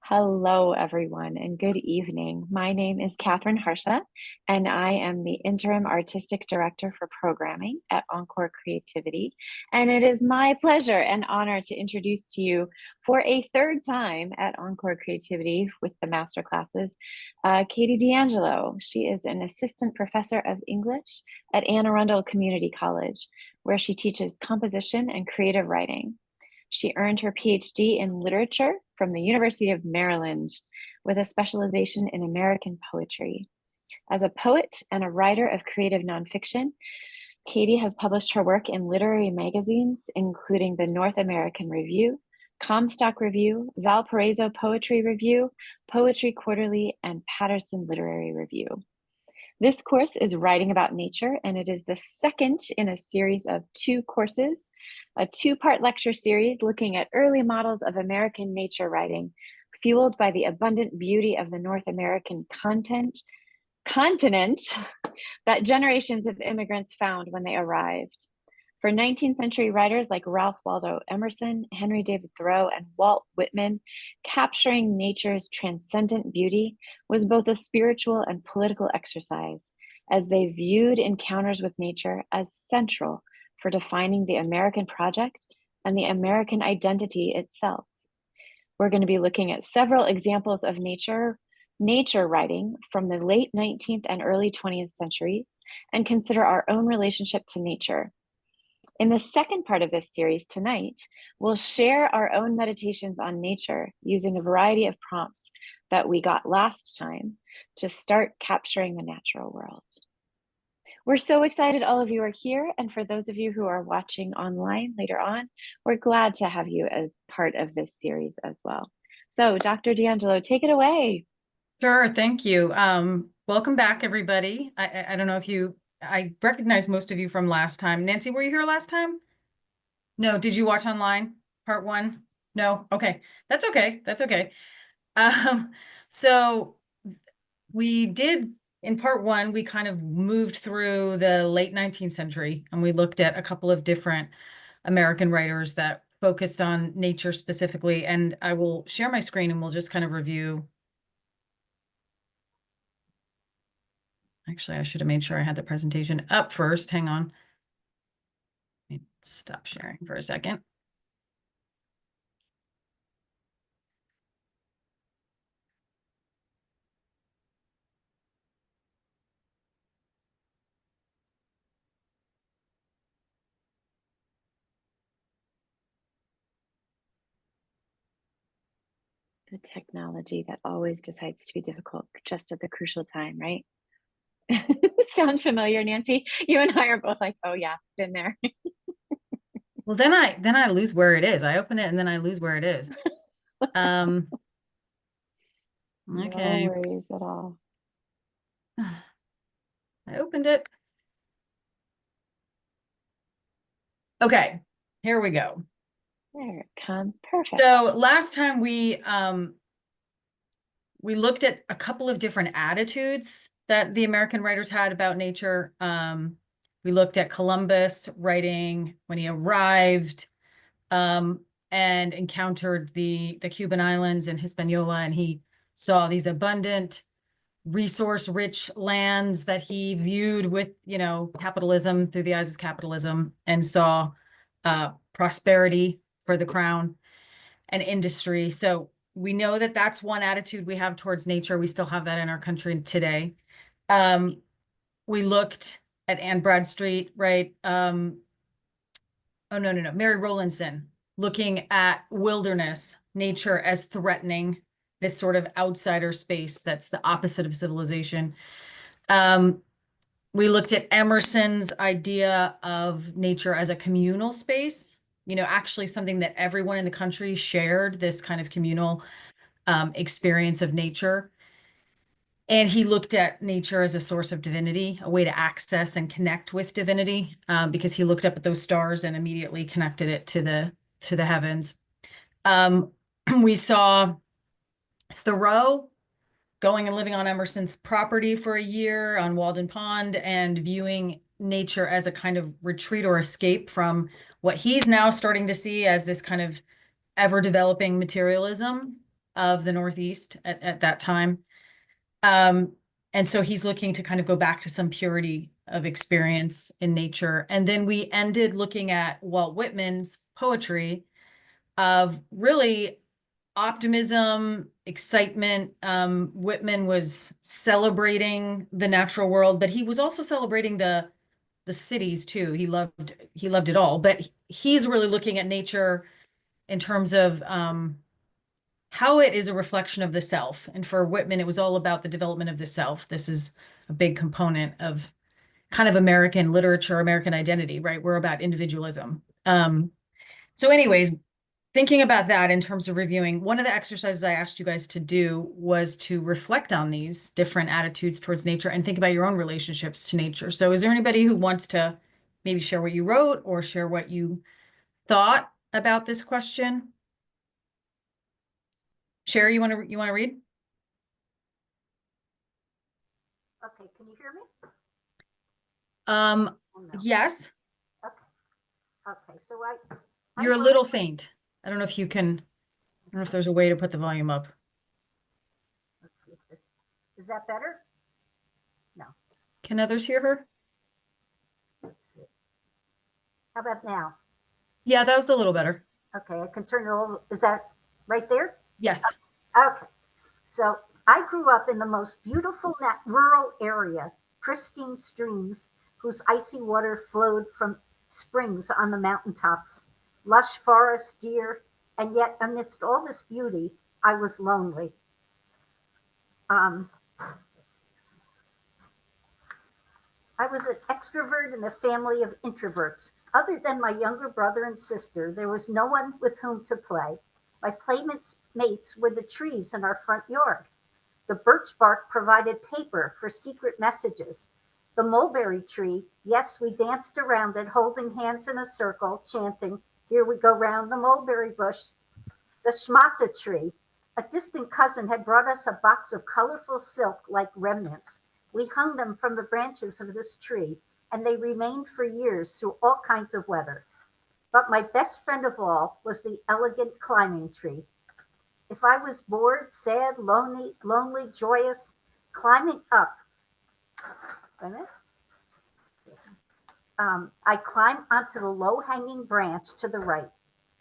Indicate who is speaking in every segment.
Speaker 1: Hello, everyone, and good evening. My name is Catherine Harsha, and I am the Interim Artistic Director for Programming at Encore Creativity. And it is my pleasure and honor to introduce to you for a third time at Encore Creativity with the Masterclasses, Katy D'Angelo. She is an Assistant Professor of English at Anne Arundel Community College, where she teaches composition and creative writing. She earned her PhD in literature from the University of Maryland with a specialization in American poetry. As a poet and a writer of creative nonfiction, Katy has published her work in literary magazines, including the North American Review, Comstock Review, Valparaiso Poetry Review, Poetry Quarterly, and Patterson Literary Review. This course is Writing About Nature, and it is the second in a series of two courses, a two-part lecture series looking at early models of American nature writing, fueled by the abundant beauty of the North American continent that generations of immigrants found when they arrived. For 19th century writers like Ralph Waldo Emerson, Henry David Thoreau, and Walt Whitman, capturing nature's transcendent beauty was both a spiritual and political exercise, as they viewed encounters with nature as central for defining the American project and the American identity itself. We're going to be looking at several examples of nature writing from the late 19th and early 20th centuries and consider our own relationship to nature. In the second part of this series tonight, we'll share our own meditations on nature using a variety of prompts that we got last time to start capturing the natural world. We're so excited all of you are here, and for those of you who are watching online later on, we're glad to have you as part of this series as well. So, Dr. D'Angelo, take it away.
Speaker 2: Sure, thank you. Welcome back, everybody. I don't know if I recognize most of you from last time. Nancy, were you here last time? No, did you watch online, part one? No, okay, that's okay, that's okay. So we did, in part one, we kind of moved through the late 19th century, and we looked at a couple of different American writers that focused on nature specifically, and I will share my screen and we'll just kind of review. Actually, I should have made sure I had the presentation up first. Hang on. Let me stop sharing for a second.
Speaker 1: The technology that always decides to be difficult just at the crucial time, right? Sounds familiar, Nancy? You and I are both like, oh yeah, been there.
Speaker 2: Well, then I lose where it is. I open it and then I lose where it is. Okay.
Speaker 1: No worries at all.
Speaker 2: I opened it. Okay, here we go.
Speaker 1: There it comes. Perfect.
Speaker 2: So last time we looked at a couple of different attitudes that the American writers had about nature. We looked at Columbus writing when he arrived and encountered the Cuban islands and Hispaniola, and he saw these abundant, resource-rich lands that he viewed with, capitalism through the eyes of capitalism, and saw prosperity for the crown and industry. So we know that that's one attitude we have towards nature. We still have that in our country today. We looked at Anne Bradstreet, right? Oh, no. Mary Rowlandson, looking at wilderness, nature as threatening, this sort of outsider space that's the opposite of civilization. We looked at Emerson's idea of nature as a communal space, actually something that everyone in the country shared, this kind of communal experience of nature. And he looked at nature as a source of divinity, a way to access and connect with divinity, because he looked up at those stars and immediately connected it to the heavens. We saw Thoreau going and living on Emerson's property for a year on Walden Pond and viewing nature as a kind of retreat or escape from what he's now starting to see as this kind of ever-developing materialism. of the Northeast at that time. And so he's looking to kind of go back to some purity of experience in nature. And then we ended looking at Walt Whitman's poetry of really optimism, excitement. Whitman was celebrating the natural world, but he was also celebrating the cities too. He loved it all, but he's really looking at nature in terms of how it is a reflection of the self. And for Whitman, it was all about the development of the self. This is a big component of kind of American literature, American identity, right? We're about individualism. So anyways, thinking about that in terms of reviewing, one of the exercises I asked you guys to do was to reflect on these different attitudes towards nature and think about your own relationships to nature. So is there anybody who wants to maybe share what you wrote or share what you thought about this question? Sherry, you want to read?
Speaker 3: Okay, can you hear me?
Speaker 2: No. Yes.
Speaker 3: Okay. Okay, so
Speaker 2: You're a little faint. I don't know if you can, I don't know if there's a way to put the volume up.
Speaker 3: Let's see if this, is that better? No.
Speaker 2: Can others hear her?
Speaker 3: Let's see. How about now?
Speaker 2: Yeah, that was a little better.
Speaker 3: Okay, I can turn it over. Is that right there?
Speaker 2: Yes.
Speaker 3: Okay. So I grew up in the most beautiful rural area, pristine streams whose icy water flowed from springs on the mountaintops, lush forests, deer, and yet amidst all this beauty, I was lonely. I was an extrovert in a family of introverts. Other than my younger brother and sister, there was no one with whom to play. My playmates were the trees in our front yard. The birch bark provided paper for secret messages. The mulberry tree, yes, we danced around it, holding hands in a circle, chanting, "Here we go round the mulberry bush." The schmata tree, a distant cousin, had brought us a box of colorful silk like remnants. We hung them from the branches of this tree, and they remained for years through all kinds of weather. But my best friend of all was the elegant climbing tree. If I was bored, sad, lonely, joyous, climbing up, I climbed onto the low-hanging branch to the right.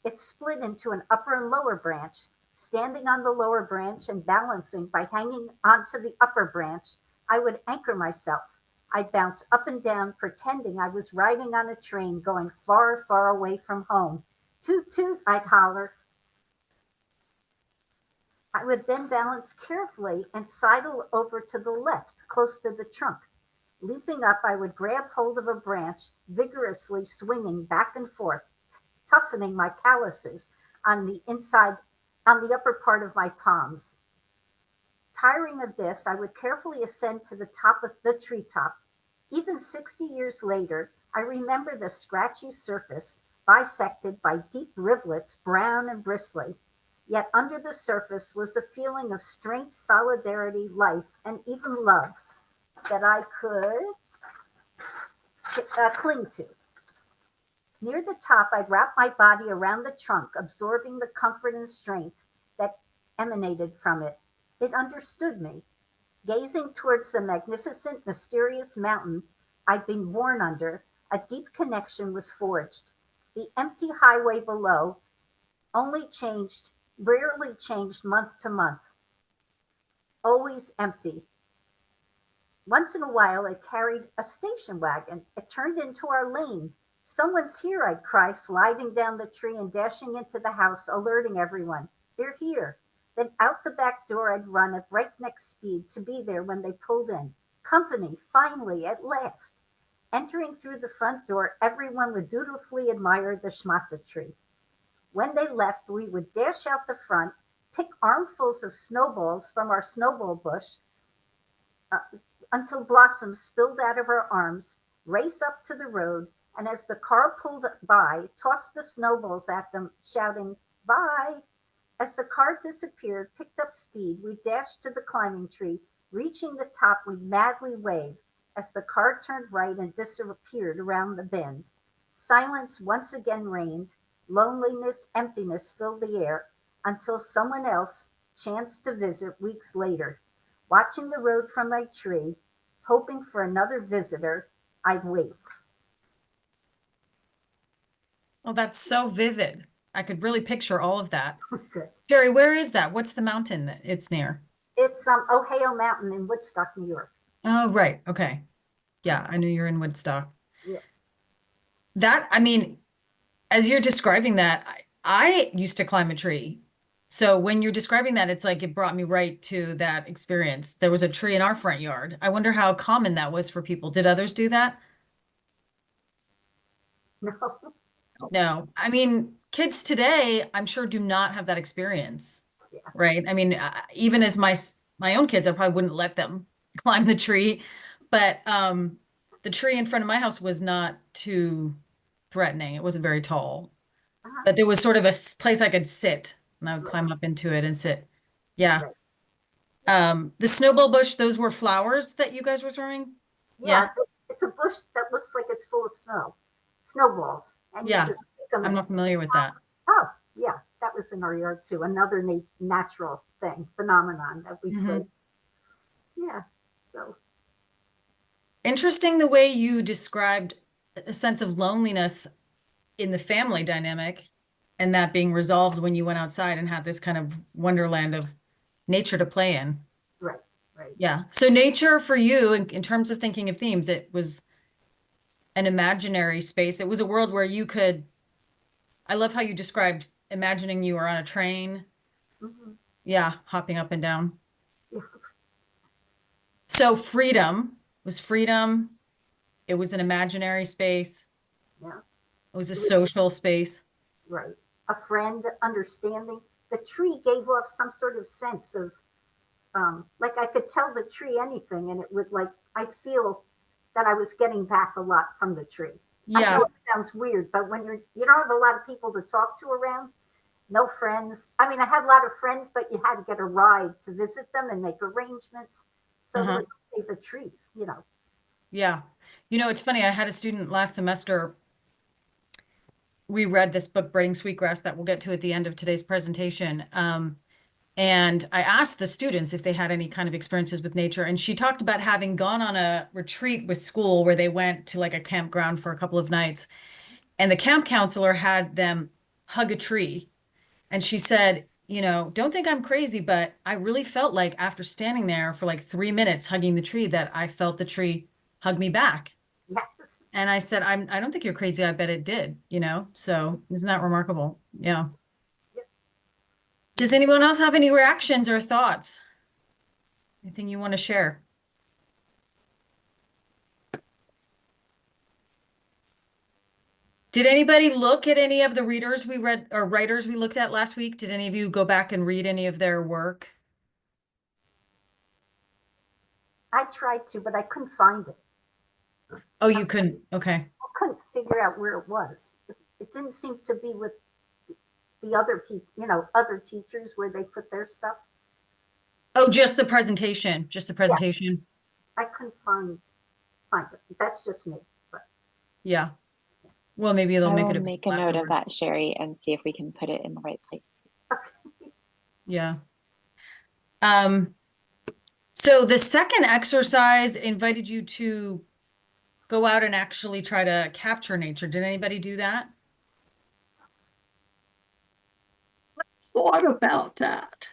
Speaker 3: It split into an upper and lower branch. Standing on the lower branch and balancing by hanging onto the upper branch, I would anchor myself. I'd bounce up and down, pretending I was riding on a train going far, far away from home. Toot, toot, I'd holler. I would then balance carefully and sidle over to the left, close to the trunk. Leaping up, I would grab hold of a branch, vigorously swinging back and forth, toughening my calluses on the upper part of my palms. Tiring of this, I would carefully ascend to the top of the treetop. Even 60 years later, I remember the scratchy surface bisected by deep rivulets, brown and bristly. Yet under the surface was a feeling of strength, solidarity, life, and even love that I could cling to. Near the top, I'd wrap my body around the trunk, absorbing the comfort and strength that emanated from it. It understood me. Gazing towards the magnificent, mysterious mountain I'd been born under, a deep connection was forged. The empty highway below rarely changed month to month. Always empty. Once in a while, it carried a station wagon. It turned into our lane. "Someone's here," I'd cry, sliding down the tree and dashing into the house, alerting everyone. "They're here." Then out the back door I'd run at breakneck speed to be there when they pulled in. Company, finally, at last. Entering through the front door, everyone would dutifully admire the schmata tree. When they left, we would dash out the front, pick armfuls of snowballs from our snowball bush until blossoms spilled out of our arms, race up to the road, and as the car pulled by, toss the snowballs at them, shouting, "Bye." As the car disappeared, picked up speed, we dashed to the climbing tree. Reaching the top, we madly waved as the car turned right and disappeared around the bend. Silence once again reigned. Loneliness, emptiness filled the air until someone else chanced to visit weeks later, watching the road from my tree, hoping for another visitor, I'd wait.
Speaker 2: Oh, that's so vivid. I could really picture all of that.
Speaker 3: Good.
Speaker 2: Jerry, where is that? What's the mountain that it's near?
Speaker 3: It's Ohio Mountain in Woodstock, New York.
Speaker 2: Oh, right. Okay. Yeah, I knew you're in Woodstock.
Speaker 3: Yeah.
Speaker 2: That, I mean, as you're describing that, I used to climb a tree. So when you're describing that, it's like it brought me right to that experience. There was a tree in our front yard. I wonder how common that was for people. Did others do that?
Speaker 3: No.
Speaker 2: No. I mean, kids today, I'm sure, do not have that experience,
Speaker 3: Yeah.
Speaker 2: right? I mean, even as my own kids, I probably wouldn't let them climb the tree, but the tree in front of my house was not too threatening. It wasn't very tall, but there was sort of a place I could sit, and I would climb up into it and sit. Yeah.
Speaker 3: Right.
Speaker 2: The snowball bush, those were flowers that you guys were throwing?
Speaker 3: Yeah, it's a bush that looks like it's full of snow, snowballs. And
Speaker 2: Yeah.
Speaker 3: you just pick them
Speaker 2: I'm not familiar with that.
Speaker 3: Oh, yeah, that was in our yard too. Another natural phenomenon that we
Speaker 2: Mhm.
Speaker 3: played. Yeah, so.
Speaker 2: Interesting the way you described a sense of loneliness in the family dynamic and that being resolved when you went outside and had this kind of wonderland of nature to play in.
Speaker 3: Right, right.
Speaker 2: Yeah. So nature for you, in terms of thinking of themes, it was an imaginary space. It was a world where you could, I love how you described imagining you were on a train.
Speaker 3: Mm-hmm.
Speaker 2: Yeah, hopping up and down.
Speaker 3: Yeah.
Speaker 2: So freedom was freedom. It was an imaginary space.
Speaker 3: Yeah.
Speaker 2: It was a social space.
Speaker 3: Right. A friend, understanding. The tree gave off some sort of sense of, like I could tell the tree anything and it would I'd feel that I was getting back a lot from the tree.
Speaker 2: Yeah.
Speaker 3: I know it sounds weird, but when you don't have a lot of people to talk to around, no friends. I mean, I had a lot of friends, but you had to get a ride to visit them and make arrangements. So there was only the trees,
Speaker 2: Yeah. You know, it's funny. I had a student last semester. We read this book, Braiding Sweetgrass, that we'll get to at the end of today's presentation. And I asked the students if they had any kind of experiences with nature. And she talked about having gone on a retreat with school where they went to like a campground for a couple of nights. And the camp counselor had them hug a tree. And she said, you know, don't think I'm crazy, but I really felt like after standing there for like 3 minutes hugging the tree that I felt the tree hug me back.
Speaker 3: Yes.
Speaker 2: And I said, I don't think you're crazy. I bet it did, you know? So isn't that remarkable? Yeah.
Speaker 3: Yep.
Speaker 2: Does anyone else have any reactions or thoughts? Anything you want to share? Did anybody look at any of the readers we read or writers we looked at last week? Did any of you go back and read any of their work?
Speaker 3: I tried to, but I couldn't find it.
Speaker 2: Oh, you couldn't. Okay.
Speaker 3: I couldn't figure out where it was. It didn't seem to be with the other people, other teachers where they put their stuff.
Speaker 2: Oh, just the presentation. Just the presentation.
Speaker 3: Yeah. I couldn't find it. That's just me. But.
Speaker 2: Yeah. Well, maybe they'll make it.
Speaker 1: I will make a note of that, Sherry, and see if we can put it in the right place.
Speaker 3: Okay.
Speaker 2: Yeah. So the second exercise invited you to go out and actually try to capture nature. Did anybody do that?
Speaker 4: I thought about that.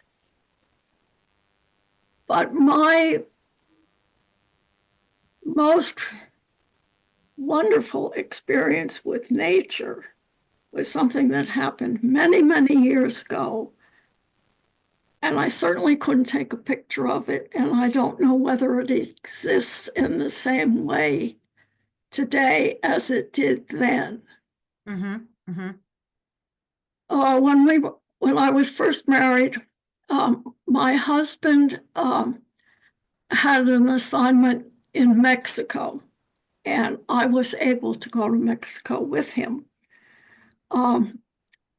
Speaker 4: But my most wonderful experience with nature was something that happened many, many years ago. And I certainly couldn't take a picture of it. And I don't know whether it exists in the same way today as it did then.
Speaker 2: Mm-hmm. Mm-hmm.
Speaker 4: When I was first married, my husband had an assignment in Mexico, and I was able to go to Mexico with him. I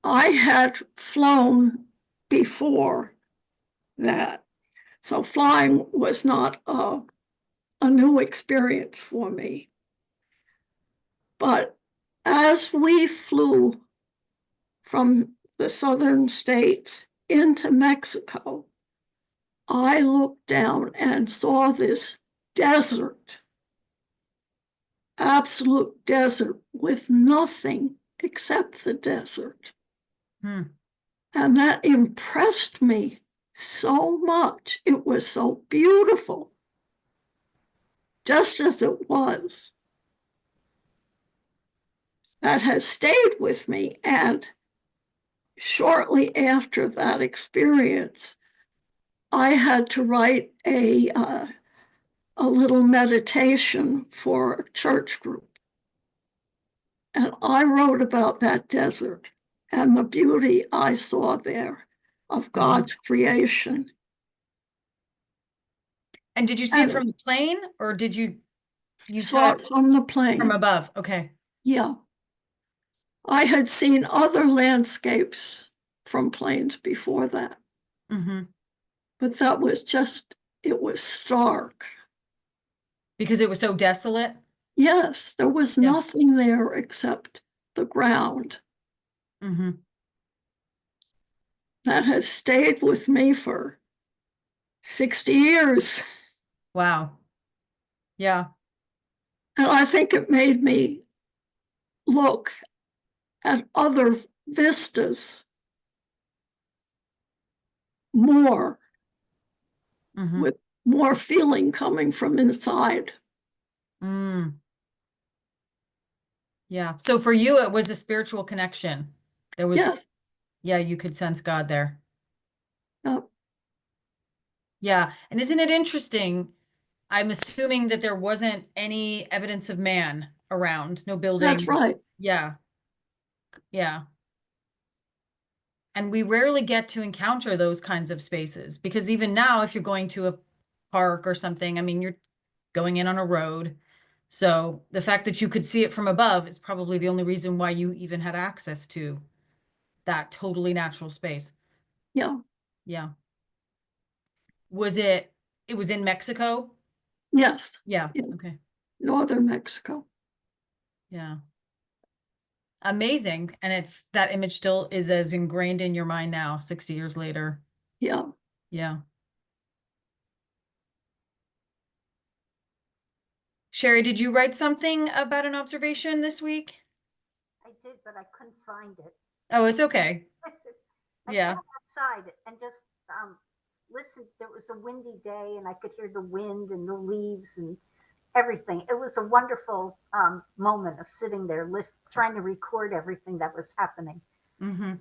Speaker 4: had flown before that, so flying was not a new experience for me. But as we flew from the southern states into Mexico, I looked down and saw this desert, absolute desert with nothing except the desert.
Speaker 2: Hmm.
Speaker 4: And that impressed me so much. It was so beautiful, just as it was. That has stayed with me. And shortly after that experience, I had to write a little meditation for a church group. And I wrote about that desert and the beauty I saw there of God's creation.
Speaker 2: And did you see it from the plane, or did you
Speaker 4: saw it from the plane?
Speaker 2: From above? Okay.
Speaker 4: Yeah. I had seen other landscapes from planes before that.
Speaker 2: Mm-hmm.
Speaker 4: But that was just, it was stark.
Speaker 2: Because it was so desolate?
Speaker 4: Yes, there was nothing there except the ground.
Speaker 2: Mm-hmm.
Speaker 4: That has stayed with me for 60 years.
Speaker 2: Wow. Yeah.
Speaker 4: And I think it made me look at other vistas more, with more feeling coming from inside.
Speaker 2: Mm. Yeah. So for you, it was a spiritual connection. There was, yeah, you could sense God there.
Speaker 4: Yep.
Speaker 2: Yeah. And isn't it interesting? I'm assuming that there wasn't any evidence of man around, no building.
Speaker 4: That's right.
Speaker 2: Yeah. Yeah. And we rarely get to encounter those kinds of spaces, because even now, if you're going to a park or something, I mean, you're going in on a road. So the fact that you could see it from above is probably the only reason why you even had access to that totally natural space.
Speaker 4: Yeah.
Speaker 2: Yeah. It was in Mexico?
Speaker 4: Yes.
Speaker 2: Yeah. Okay.
Speaker 4: Northern Mexico.
Speaker 2: Yeah. Amazing. And that image still is as ingrained in your mind now, 60 years later.
Speaker 4: Yeah.
Speaker 2: Yeah. Sherry, did you write something about an observation this week?
Speaker 3: I did, but I couldn't find it.
Speaker 2: Oh, it's okay.
Speaker 3: I
Speaker 2: Yeah.
Speaker 3: sat outside and just listened. There was a windy day, and I could hear the wind and the leaves and everything. It was a wonderful moment of sitting there, trying to record everything that was happening.
Speaker 2: Mm-hmm.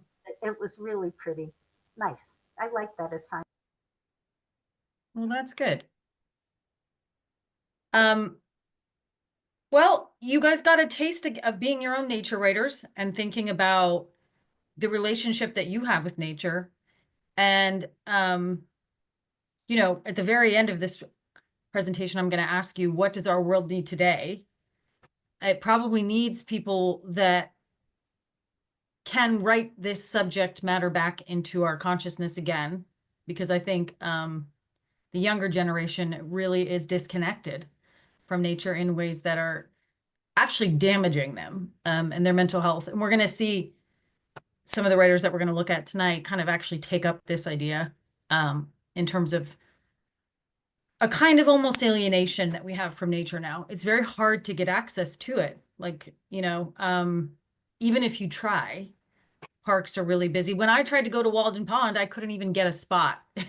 Speaker 3: It was really pretty nice. I like that assignment.
Speaker 2: Well, that's good. Well, you guys got a taste of being your own nature writers and thinking about the relationship that you have with nature. And, you know, at the very end of this presentation, I'm going to ask you, what does our world need today? It probably needs people that can write this subject matter back into our consciousness again, because I think the younger generation really is disconnected from nature in ways that are actually damaging them and their mental health. And we're going to see some of the writers that we're going to look at tonight kind of actually take up this idea in terms of a kind of almost alienation that we have from nature now. It's very hard to get access to it. Like, you know, even if you try, parks are really busy. When I tried to go to Walden Pond, I couldn't even get a spot. It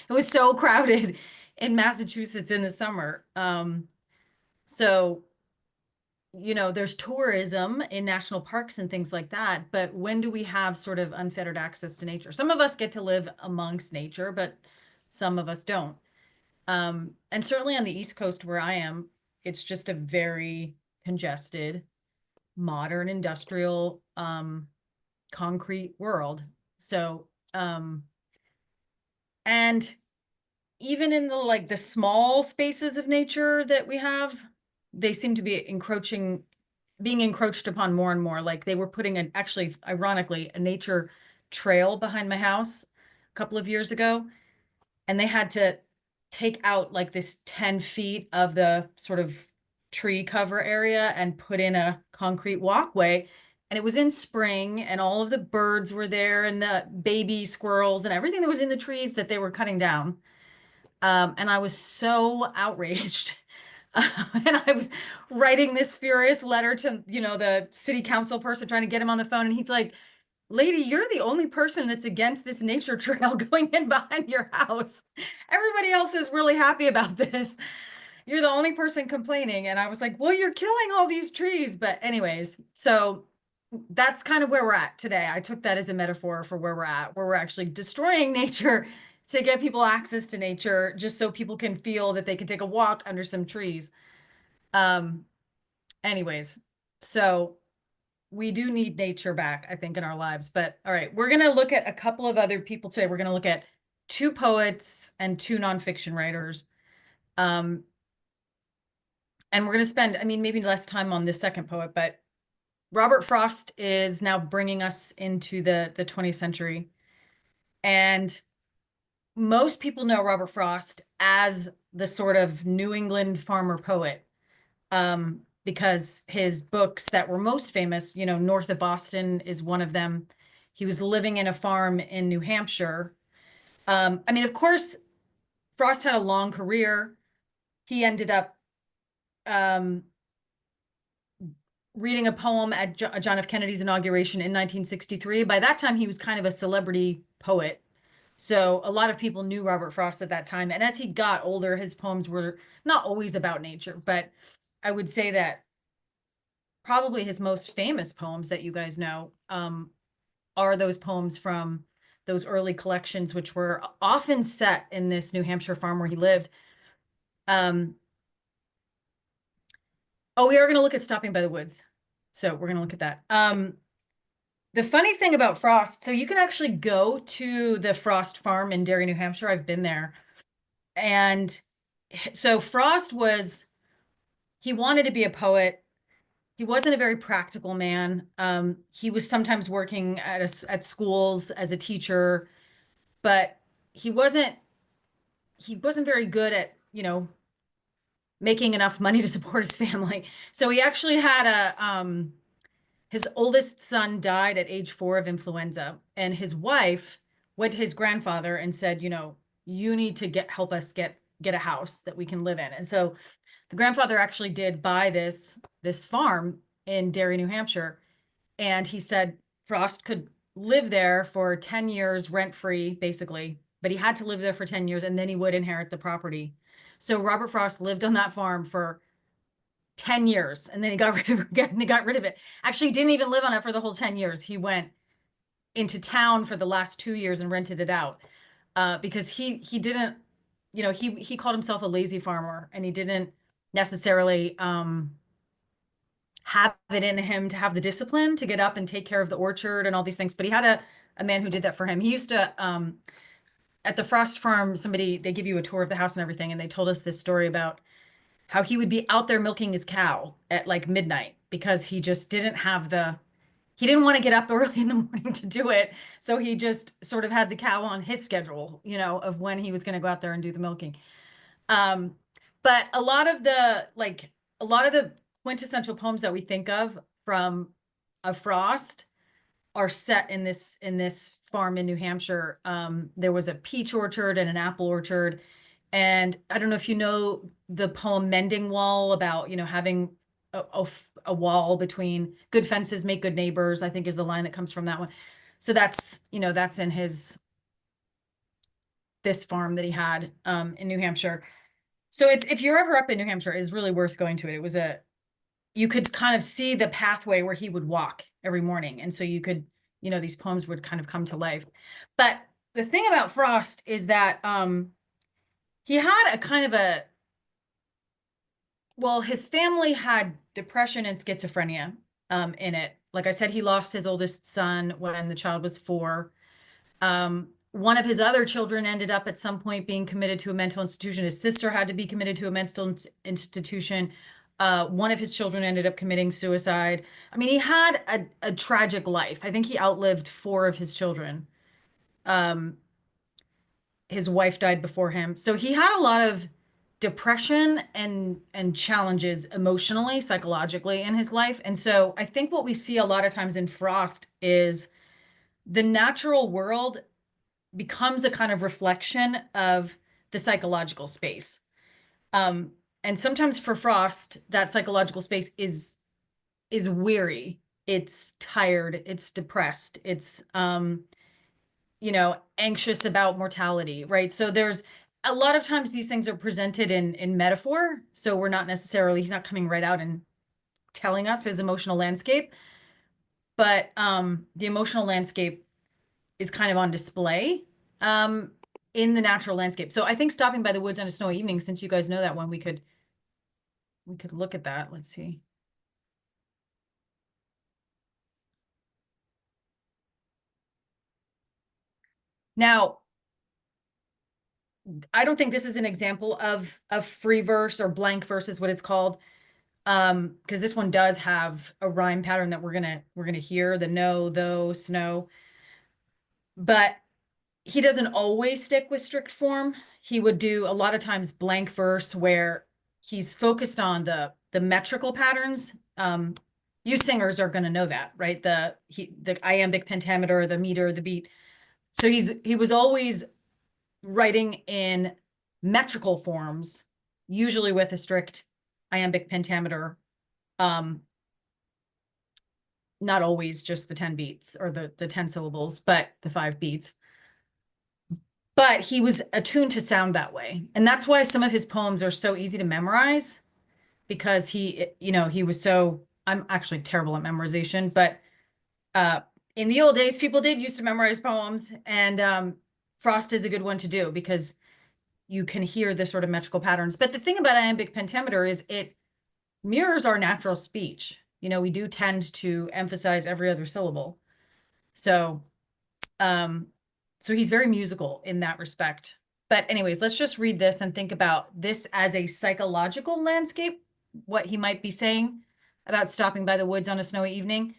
Speaker 2: was so crowded in Massachusetts in the summer. So, you know, there's tourism in national parks and things like that, but when do we have sort of unfettered access to nature? Some of us get to live amongst nature, but some of us don't. And certainly on the East Coast where I am, it's just a very congested, modern, industrial, concrete world. So, and even in the small spaces of nature that we have, they seem to be being encroached upon more and more. Like they were putting actually, ironically, a nature trail behind my house a couple of years ago, and they had to take out like this 10 feet of the sort of tree cover area and put in a concrete walkway and it was in spring, and all of the birds were there, and the baby squirrels, and everything that was in the trees that they were cutting down. And I was so outraged. And I was writing this furious letter to, the city council person, trying to get him on the phone. And he's like, lady, you're the only person that's against this nature trail going in behind your house. Everybody else is really happy about this. You're the only person complaining. And I was like, well, you're killing all these trees. But anyways, so that's kind of where we're at today. I took that as a metaphor for where we're at, where we're actually destroying nature to get people access to nature, just so people can feel that they can take a walk under some trees. Anyways, so we do need nature back, I think, in our lives. But all right, we're going to look at a couple of other people today. We're going to look at 2 poets and 2 nonfiction writers. And we're going to spend, maybe less time on this second poet, but Robert Frost is now bringing us into the 20th century. And most people know Robert Frost as the sort of New England farmer poet, because his books that were most famous, North of Boston is one of them. He was living in a farm in New Hampshire. Of course, Frost had a long career. He ended up reading a poem at John F. Kennedy's inauguration in 1963. By that time, he was kind of a celebrity poet. So a lot of people knew Robert Frost at that time. And as he got older, his poems were not always about nature, but I would say that probably his most famous poems that you guys know are those poems from those early collections, which were often set in this New Hampshire farm where he lived. Oh, we are going to look at Stopping by the Woods. So we're going to look at that. The funny thing about Frost, so you can actually go to the Frost farm in Derry, New Hampshire. I've been there. And so Frost he wanted to be a poet. He wasn't a very practical man. He was sometimes working at schools as a teacher, but he wasn't very good at, making enough money to support his family. So he actually had his oldest son died at age 4 of influenza, and his wife went to his grandfather and said, you need to help us get a house that we can live in. And so the grandfather actually did buy this farm in Derry, New Hampshire. And he said Frost could live there for 10 years rent-free, basically, but he had to live there for 10 years and then he would inherit the property. So Robert Frost lived on that farm for 10 years and then he got rid of it again. They got rid of it. Actually, he didn't even live on it for the whole 10 years. He went into town for the last 2 years and rented it out because he didn't, he called himself a lazy farmer, and he didn't necessarily have it in him to have the discipline to get up and take care of the orchard and all these things. But he had a man who did that for him. He used to, at the Frost farm, they give you a tour of the house and everything. And they told us this story about how he would be out there milking his cow at like midnight because he just didn't have he didn't want to get up early in the morning to do it. So he just sort of had the cow on his schedule, of when he was going to go out there and do the milking. But a lot of the quintessential poems that we think of from Frost are set in this farm in New Hampshire. There was a peach orchard and an apple orchard. And I don't know if you know the poem Mending Wall, about, having a wall between good fences make good neighbors, I think is the line that comes from that one. So that's in this farm that he had in New Hampshire. So if you're ever up in New Hampshire, it's really worth going to it. You could kind of see the pathway where he would walk every morning. And so you could, these poems would kind of come to life. But the thing about Frost is that he had a kind of his family had depression and schizophrenia in it. Like I said, he lost his oldest son when the child was 4. One of his other children ended up at some point being committed to a mental institution. His sister had to be committed to a mental institution. One of his children ended up committing suicide. He had a tragic life. I think he outlived 4 of his children. His wife died before him. So he had a lot of depression and challenges emotionally, psychologically in his life. And so I think what we see a lot of times in Frost is the natural world becomes a kind of reflection of the psychological space. And sometimes for Frost, that psychological space is weary, it's tired, it's depressed, it's anxious about mortality, right? So there's a lot of times these things are presented in metaphor. So he's not coming right out and telling us his emotional landscape, but the emotional landscape is kind of on display in the natural landscape. So I think Stopping by the Woods on a Snowy Evening, since you guys know that one, we could look at that. Let's see. Now, I don't think this is an example of free verse or blank verse is what it's called. Because this one does have a rhyme pattern that we're gonna hear, the no, though, snow. But he doesn't always stick with strict form. He would do a lot of times blank verse where he's focused on the metrical patterns. You singers are gonna know that, right? The iambic pentameter, the meter, the beat. So he was always writing in metrical forms, usually with a strict iambic pentameter. Not always just the 10 beats or the 10 syllables, but the 5 beats. But he was attuned to sound that way. And that's why some of his poems are so easy to memorize, because he was so, I'm actually terrible at memorization, but in the old days, people did used to memorize poems, and Frost is a good one to do because you can hear the sort of metrical patterns. But the thing about iambic pentameter is it mirrors our natural speech. We do tend to emphasize every other syllable. So, so he's very musical in that respect. But anyways, let's just read this and think about this as a psychological landscape, what he might be saying about stopping by the woods on a snowy evening.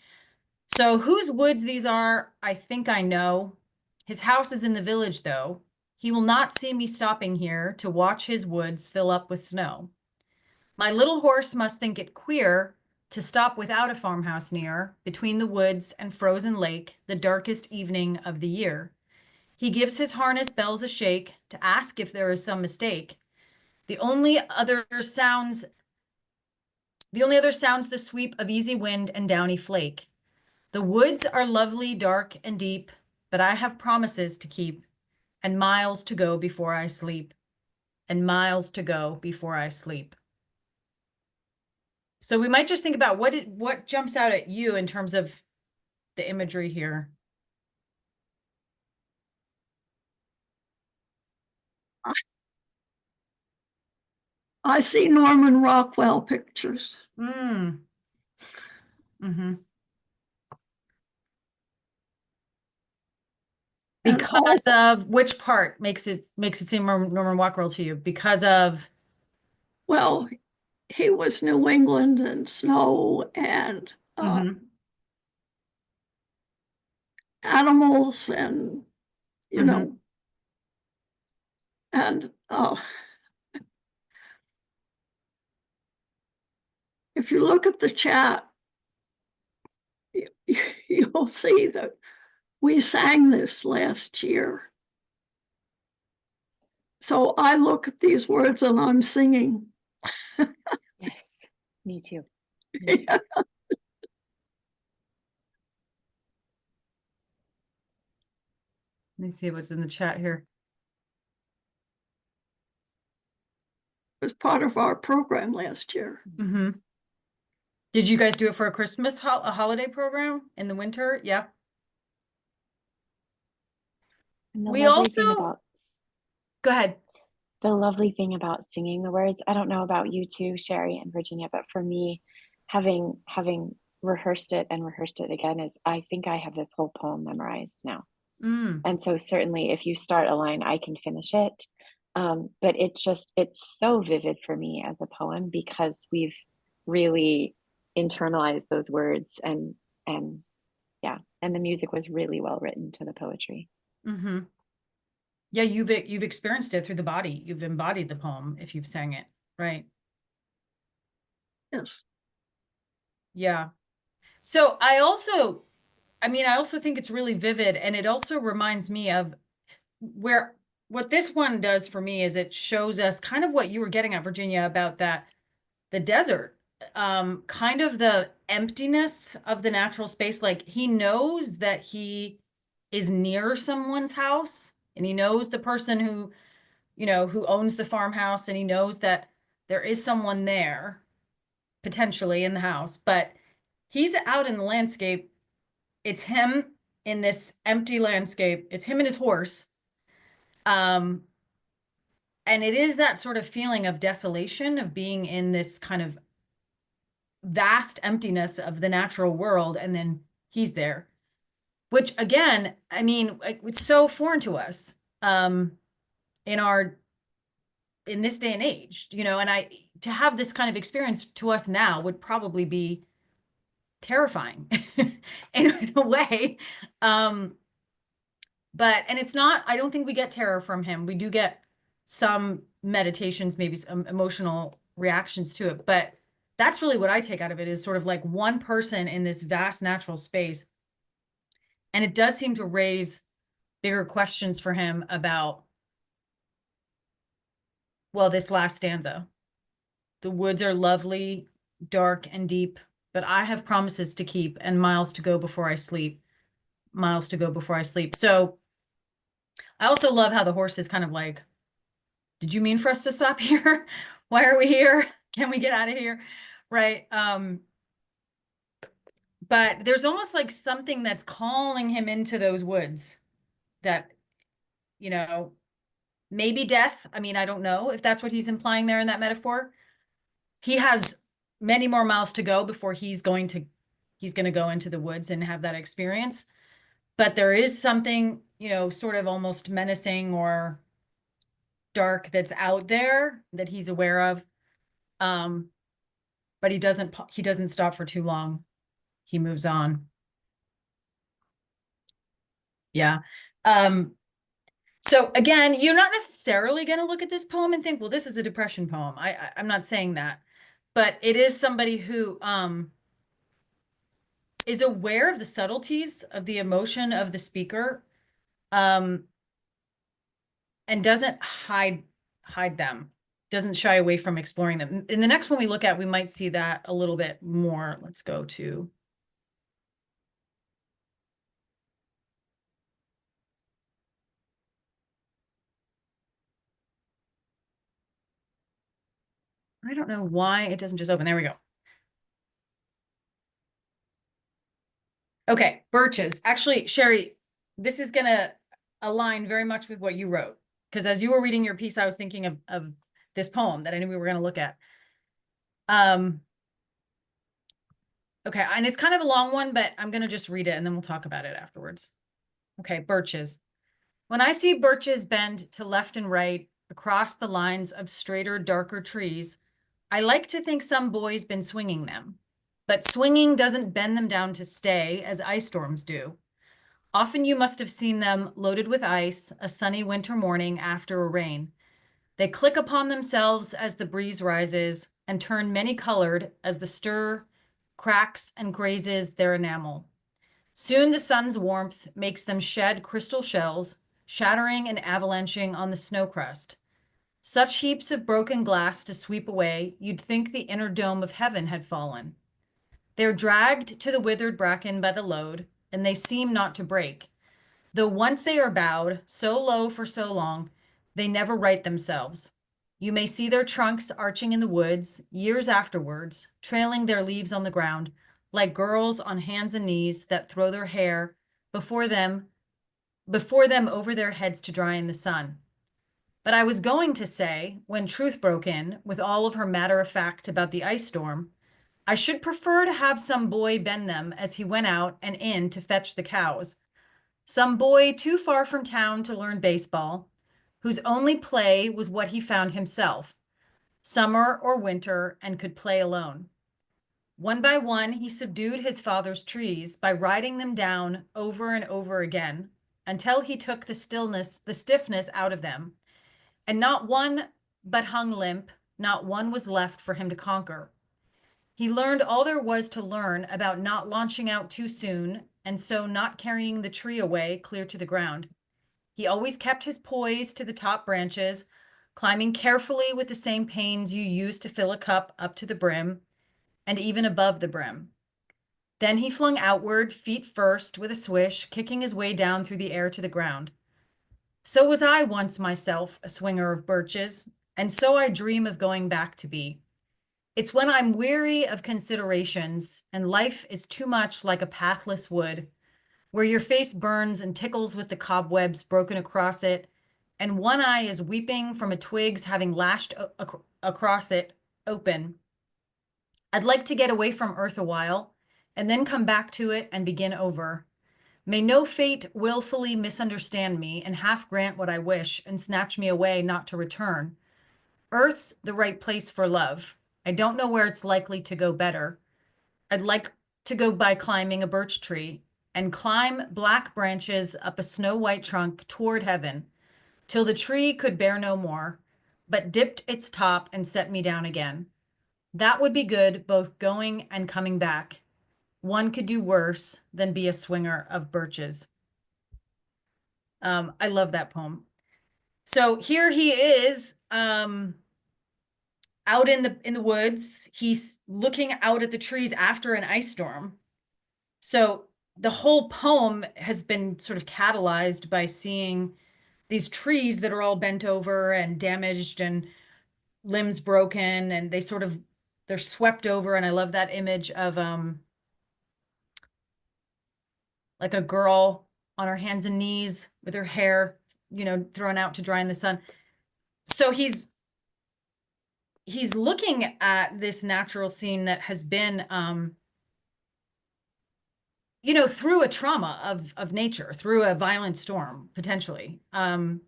Speaker 2: So whose woods these are, I think I know. His house is in the village, though. He will not see me stopping here to watch his woods fill up with snow. My little horse must think it queer to stop without a farmhouse near, between the woods and frozen lake, the darkest evening of the year. He gives his harness bells a shake to ask if there is some mistake. The only other sounds the sweep of easy wind and downy flake. The woods are lovely, dark, and deep, but I have promises to keep, and miles to go before I sleep, and miles to go before I sleep. So we might just think about what jumps out at you in terms of the imagery here.
Speaker 4: I see Norman Rockwell pictures.
Speaker 2: Mm. Mm-hmm. Because of which part makes it seem Norman Rockwell to you? Because of,
Speaker 4: well, he was New England and snow and animals and and if you look at the chat, you'll see that we sang this last year. So I look at these words and I'm singing.
Speaker 1: Yes, me too. Me too.
Speaker 4: Yeah.
Speaker 2: Let me see what's in the chat here.
Speaker 4: It was part of our program last year.
Speaker 2: Mm-hmm. Did you guys do it for a Christmas a holiday program in the winter? Yeah. We also go ahead.
Speaker 1: The lovely thing about singing the words, I don't know about you two, Sherry and Virginia, but for me, having rehearsed it and rehearsed it again, is I think I have this whole poem memorized now. And so certainly if you start a line, I can finish it. But it's so vivid for me as a poem because we've really internalized those words and yeah, and the music was really well written to the poetry.
Speaker 2: Mm-hmm. Yeah, you've experienced it through the body. You've embodied the poem if you've sang it, right?
Speaker 4: Yes.
Speaker 2: Yeah. So I also think it's really vivid, and it also reminds me of what this one does for me is it shows us kind of what you were getting at, Virginia, about the desert, kind of the emptiness of the natural space. Like he knows that he is near someone's house, and he knows the person who owns the farmhouse, and he knows that there is someone there potentially in the house, but he's out in the landscape. It's him in this empty landscape. It's him and his horse. And it is that sort of feeling of desolation, of being in this kind of vast emptiness of the natural world. And then he's there, which again, I mean, it's so foreign to us, in this day and age, and to have this kind of experience to us now would probably be terrifying in a way. And it's not, I don't think we get terror from him. We do get some meditations, maybe some emotional reactions to it. But that's really what I take out of it, is sort of like one person in this vast natural space. And it does seem to raise bigger questions for him about, well, this last stanza. The woods are lovely, dark and deep, but I have promises to keep and miles to go before I sleep. Miles to go before I sleep. So I also love how the horse is kind of like, did you mean for us to stop here? Why are we here? Can we get out of here? Right. But there's almost like something that's calling him into those woods that, maybe death. I mean, I don't know if that's what he's implying there in that metaphor. He has many more miles to go before he's going to go into the woods and have that experience. But there is something, sort of almost menacing or dark that's out there that he's aware of. But he doesn't stop for too long. He moves on. Yeah. So again, you're not necessarily going to look at this poem and think, well, this is a depression poem. I'm not saying that, but it is somebody who is aware of the subtleties of the emotion of the speaker, and doesn't hide them, doesn't shy away from exploring them. In the next one we look at, we might see that a little bit more. Let's go to. I don't know why it doesn't just open. There we go. Okay, birches. Actually, Sherry, this is going to align very much with what you wrote, because as you were reading your piece, I was thinking of this poem that I knew we were going to look at. Okay, and it's kind of a long one, but I'm going to just read it and then we'll talk about it afterwards. Okay, birches. When I see birches bend to left and right across the lines of straighter, darker trees, I like to think some boy's been swinging them. But swinging doesn't bend them down to stay, as ice storms do. Often you must have seen them loaded with ice a sunny winter morning after a rain. They click upon themselves as the breeze rises and turn many-colored as the stir cracks and grazes their enamel. Soon the sun's warmth makes them shed crystal shells, shattering and avalanching on the snow crust. Such heaps of broken glass to sweep away, you'd think the inner dome of heaven had fallen. They're dragged to the withered bracken by the load, and they seem not to break. Though once they are bowed, so low for so long, they never right themselves. You may see their trunks arching in the woods, years afterwards, trailing their leaves on the ground, like girls on hands and knees that throw their hair before them over their heads to dry in the sun. But I was going to say, when Truth broke in, with all of her matter of fact about the ice storm, I should prefer to have some boy bend them as he went out and in to fetch the cows. Some boy too far from town to learn baseball, whose only play was what he found himself, summer or winter, and could play alone. One by one, he subdued his father's trees by riding them down over and over again, until he took the stiffness out of them. And not one but hung limp, not one was left for him to conquer. He learned all there was to learn about not launching out too soon, and so not carrying the tree away clear to the ground. He always kept his poise to the top branches, climbing carefully with the same pains you use to fill a cup up to the brim, and even above the brim. Then he flung outward, feet first, with a swish, kicking his way down through the air to the ground. So was I once myself a swinger of birches, and so I dream of going back to be. It's when I'm weary of considerations and life is too much like a pathless wood, where your face burns and tickles with the cobwebs broken across it, and one eye is weeping from a twig's having lashed across it open. I'd like to get away from earth a while, and then come back to it and begin over. May no fate willfully misunderstand me and half grant what I wish and snatch me away not to return. Earth's the right place for love. I don't know where it's likely to go better. I'd like to go by climbing a birch tree and climb black branches up a snow-white trunk toward heaven till the tree could bear no more, but dipped its top and set me down again. That would be good, both going and coming back. One could do worse than be a swinger of birches. I love that poem. So here he is, out in the woods. He's looking out at the trees after an ice storm. So the whole poem has been sort of catalyzed by seeing these trees that are all bent over and damaged and limbs broken, and they're swept over. And I love that image of like a girl on her hands and knees with her hair, thrown out to dry in the sun. So he's looking at this natural scene that has been, through a trauma of nature, through a violent storm, potentially. And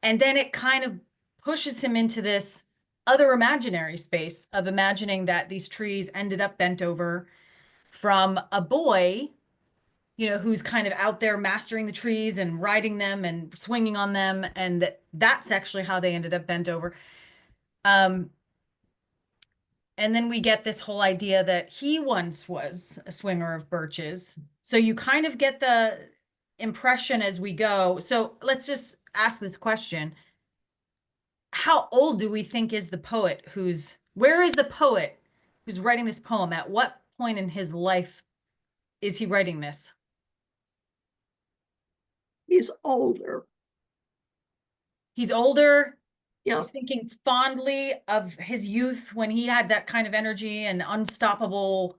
Speaker 2: then it kind of pushes him into this other imaginary space of imagining that these trees ended up bent over from a boy, who's kind of out there mastering the trees and riding them and swinging on them. And that's actually how they ended up bent over. And then we get this whole idea that he once was a swinger of birches. So you kind of get the impression as we go. So let's just ask this question. How old do we think is the poet where is the poet who's writing this poem? At what point in his life is he writing this?
Speaker 4: He's older.
Speaker 2: He's older.
Speaker 4: Yeah.
Speaker 2: He's thinking fondly of his youth when he had that kind of energy and unstoppable,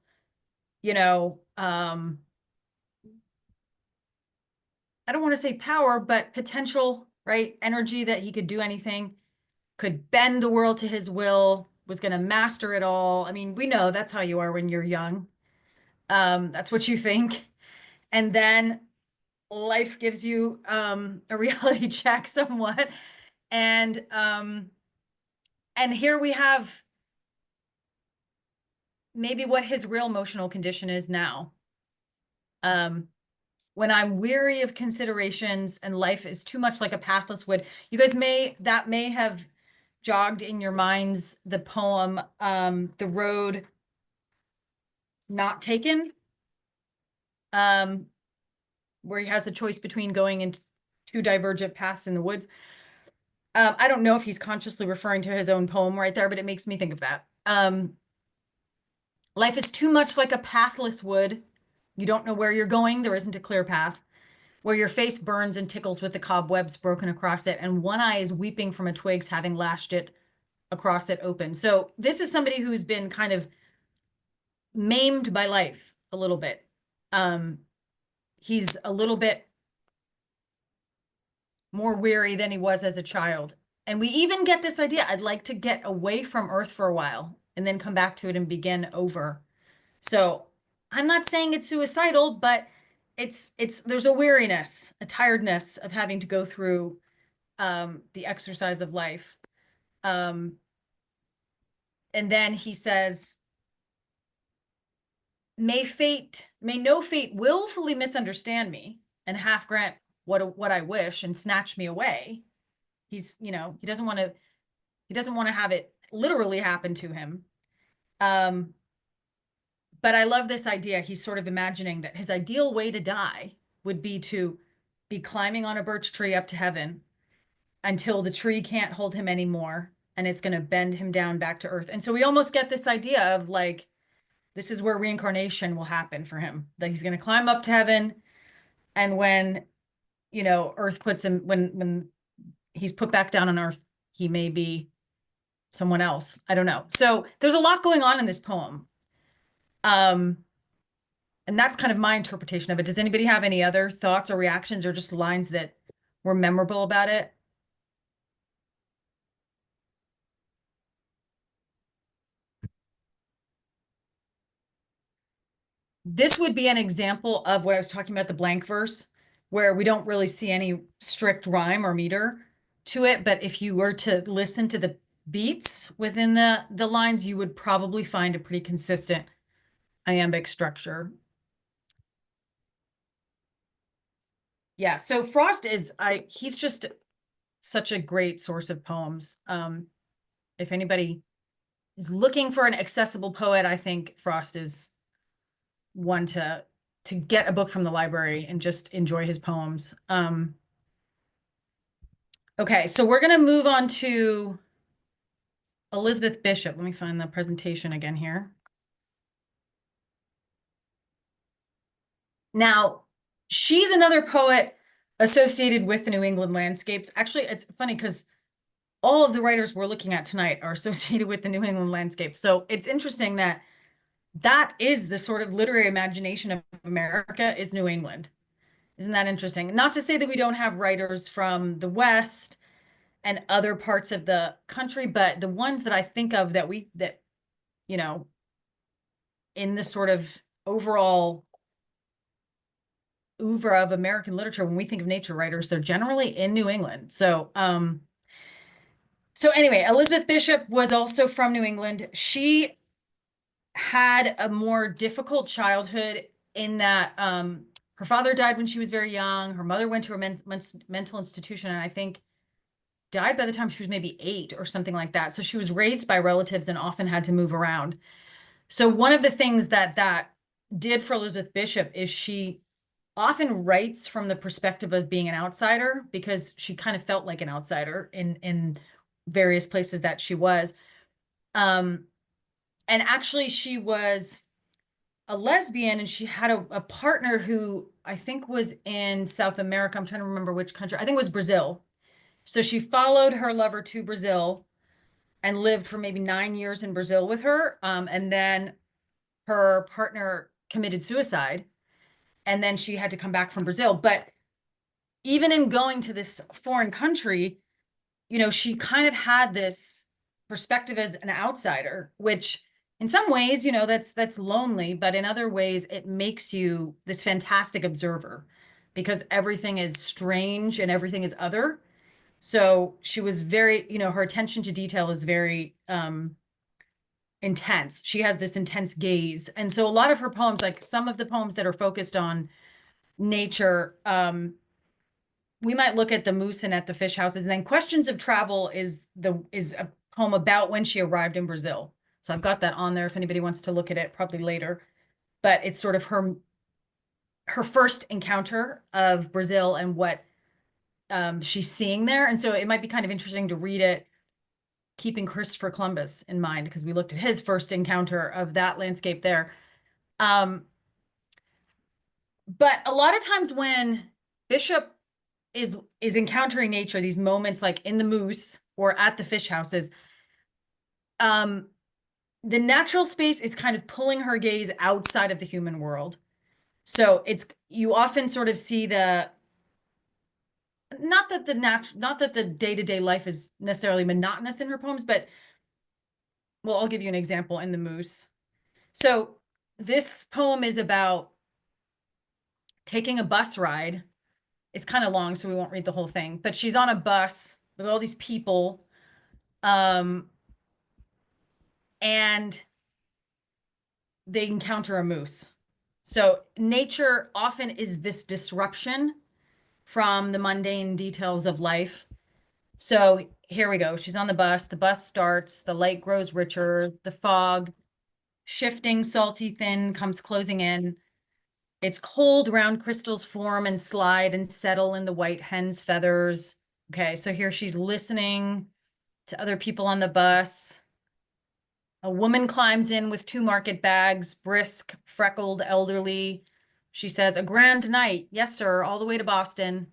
Speaker 2: I don't want to say power, but potential, right? Energy that he could do anything, could bend the world to his will, was going to master it all. I mean, we know that's how you are when you're young. That's what you think. And then life gives you a reality check somewhat. And here we have maybe what his real emotional condition is now. When I'm weary of considerations and life is too much like a pathless wood. You guys that may have jogged in your minds the poem, The Road Not Taken, where he has the choice between going in two divergent paths in the woods. I don't know if he's consciously referring to his own poem right there, but it makes me think of that. Life is too much like a pathless wood. You don't know where you're going. There isn't a clear path. Where your face burns and tickles with the cobwebs broken across it, and one eye is weeping from a twig's having lashed it across it open. So this is somebody who's been kind of maimed by life a little bit. He's a little bit more weary than he was as a child. And we even get this idea, I'd like to get away from Earth for a while and then come back to it and begin over. So I'm not saying it's suicidal, but there's a weariness, a tiredness of having to go through the exercise of life. And then he says, may no fate willfully misunderstand me and half grant what I wish and snatch me away. He's, you know, he doesn't want to have it literally happen to him. But I love this idea. He's sort of imagining that his ideal way to die would be to be climbing on a birch tree up to heaven until the tree can't hold him anymore, and it's going to bend him down back to earth. And so we almost get this idea of like, this is where reincarnation will happen for him, that he's going to climb up to heaven. And when, you know, earth puts him, when he's put back down on earth, he may be someone else. I don't know. So there's a lot going on in this poem. And that's kind of my interpretation of it. Does anybody have any other thoughts or reactions or just lines that were memorable about it? This would be an example of what I was talking about, the blank verse, where we don't really see any strict rhyme or meter to it. But if you were to listen to the beats within the lines, you would probably find a pretty consistent iambic structure. Yeah, so Frost is, he's just such a great source of poems. If anybody is looking for an accessible poet, I think Frost is one to get a book from the library and just enjoy his poems. Okay, so we're gonna move on to Elizabeth Bishop. Let me find the presentation again here. Now, she's another poet associated with the New England landscapes. Actually, it's funny because all of the writers we're looking at tonight are associated with the New England landscape. So it's interesting that that is the sort of literary imagination of America, is New England. Isn't that interesting? Not to say that we don't have writers from the West and other parts of the country, but the ones that I think of that you know, in the sort of overall oeuvre of American literature, when we think of nature writers, they're generally in New England. So, so anyway, Elizabeth Bishop was also from New England. She had a more difficult childhood in that her father died when she was very young. Her mother went to a mental institution, and I think died by the time she was maybe 8 or something like that. So she was raised by relatives and often had to move around. So one of the things that did for Elizabeth Bishop is she often writes from the perspective of being an outsider, because she kind of felt like an outsider in various places that she was. And actually she was a lesbian, and she had a partner who I think was in South America. I'm trying to remember which country. I think it was Brazil. So she followed her lover to Brazil and lived for maybe 9 years in Brazil with her. And then her partner committed suicide, and then she had to come back from Brazil. But even in going to this foreign country, you know, she kind of had this perspective as an outsider, which in some ways, you know, that's lonely, but in other ways, it makes you this fantastic observer, because everything is strange and everything is other. So she was very, you know, her attention to detail is very intense. She has this intense gaze. And so a lot of her poems, like some of the poems that are focused on nature, we might look at the moose and at the fish houses. And then Questions of Travel is a poem about when she arrived in Brazil. So I've got that on there if anybody wants to look at it, probably later. But it's sort of her first encounter of Brazil and what she's seeing there. And so it might be kind of interesting to read it keeping Christopher Columbus in mind, because we looked at his first encounter of that landscape there. But a lot of times when Bishop is encountering nature, these moments like in the moose or at the fish houses, the natural space is kind of pulling her gaze outside of the human world. So you often sort of see not that the day-to-day life is necessarily monotonous in her poems, but well, I'll give you an example in the moose. So this poem is about taking a bus ride. It's kind of long, so we won't read the whole thing, but she's on a bus with all these people. And they encounter a moose. So nature often is this disruption from the mundane details of life. So here we go. She's on the bus starts, the light grows richer, the fog, shifting, salty, thin, comes closing in. It's cold, round crystals form and slide and settle in the white hen's feathers. Okay, so here she's listening to other people on the bus. A woman climbs in with 2 market bags, brisk, freckled, elderly. She says, "A grand night. Yes, sir, all the way to Boston."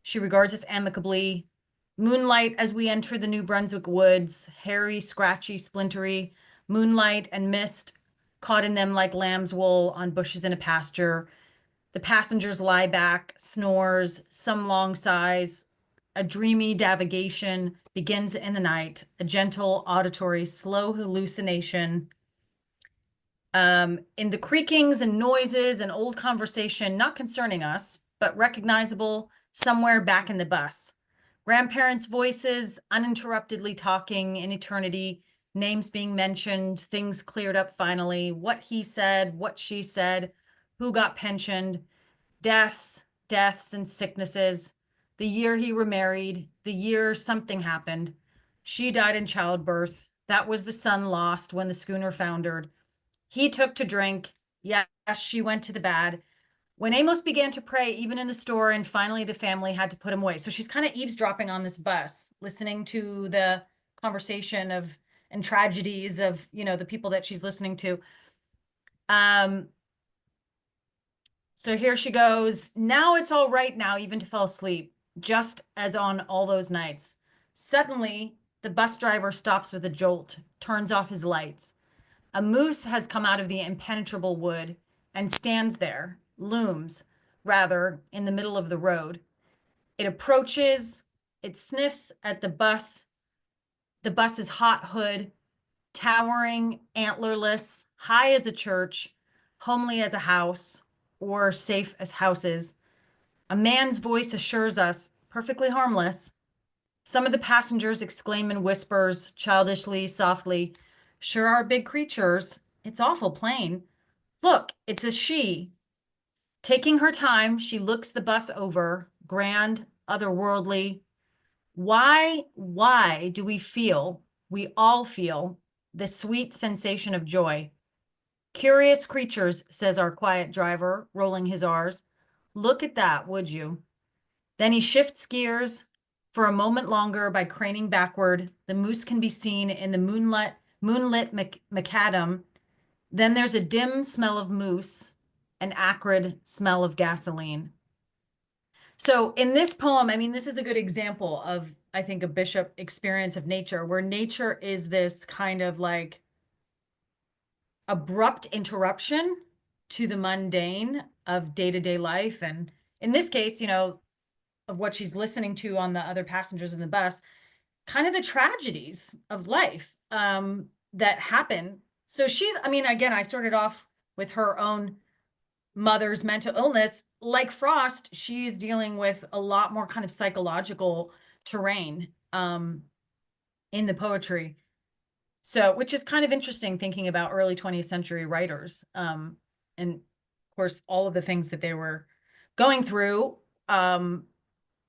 Speaker 2: She regards us amicably. Moonlight as we enter the New Brunswick woods, hairy, scratchy, splintery, moonlight and mist caught in them like lamb's wool on bushes in a pasture. The passengers lie back, snores, some long sighs. A dreamy navigation begins in the night, a gentle, auditory, slow hallucination. In the creakings and noises and old conversation, not concerning us, but recognizable somewhere back in the bus. Grandparents' voices uninterruptedly talking in eternity, names being mentioned, things cleared up finally, what he said, what she said, who got pensioned, deaths and sicknesses, the year he remarried, the year something happened. She died in childbirth. That was the son lost when the schooner foundered. He took to drink. Yes, she went to the bad. When Amos began to pray, even in the store, and finally the family had to put him away. So she's kind of eavesdropping on this bus, listening to the conversation of and tragedies of, the people that she's listening to. So here she goes. Now it's all right now, even to fall asleep, just as on all those nights. Suddenly, the bus driver stops with a jolt, turns off his lights. A moose has come out of the impenetrable wood and stands there, looms, rather, in the middle of the road. It approaches, it sniffs at the bus's hot hood, towering, antlerless, high as a church, homely as a house, or safe as houses. A man's voice assures us, perfectly harmless. Some of the passengers exclaim in whispers, childishly, softly, "Sure are big creatures. It's awful plain. Look, it's a she." Taking her time, she looks the bus over, grand, otherworldly. Why do we all feel, the sweet sensation of joy? "Curious creatures," says our quiet driver, rolling his R's. "Look at that, would you?" Then he shifts gears. For a moment longer, by craning backward, the moose can be seen in the moonlit macadam. Then there's a dim smell of moose, an acrid smell of gasoline. So in this poem, I mean, this is a good example of, I think, a Bishop experience of nature, where nature is this kind of like abrupt interruption to the mundane of day-to-day life. And in this case, of what she's listening to on the other passengers in the bus, kind of the tragedies of life that happen. So again, I started off with her own mother's mental illness. Like Frost, she's dealing with a lot more kind of psychological terrain in the poetry. So, which is kind of interesting thinking about early 20th century writers. And of course, all of the things that they were going through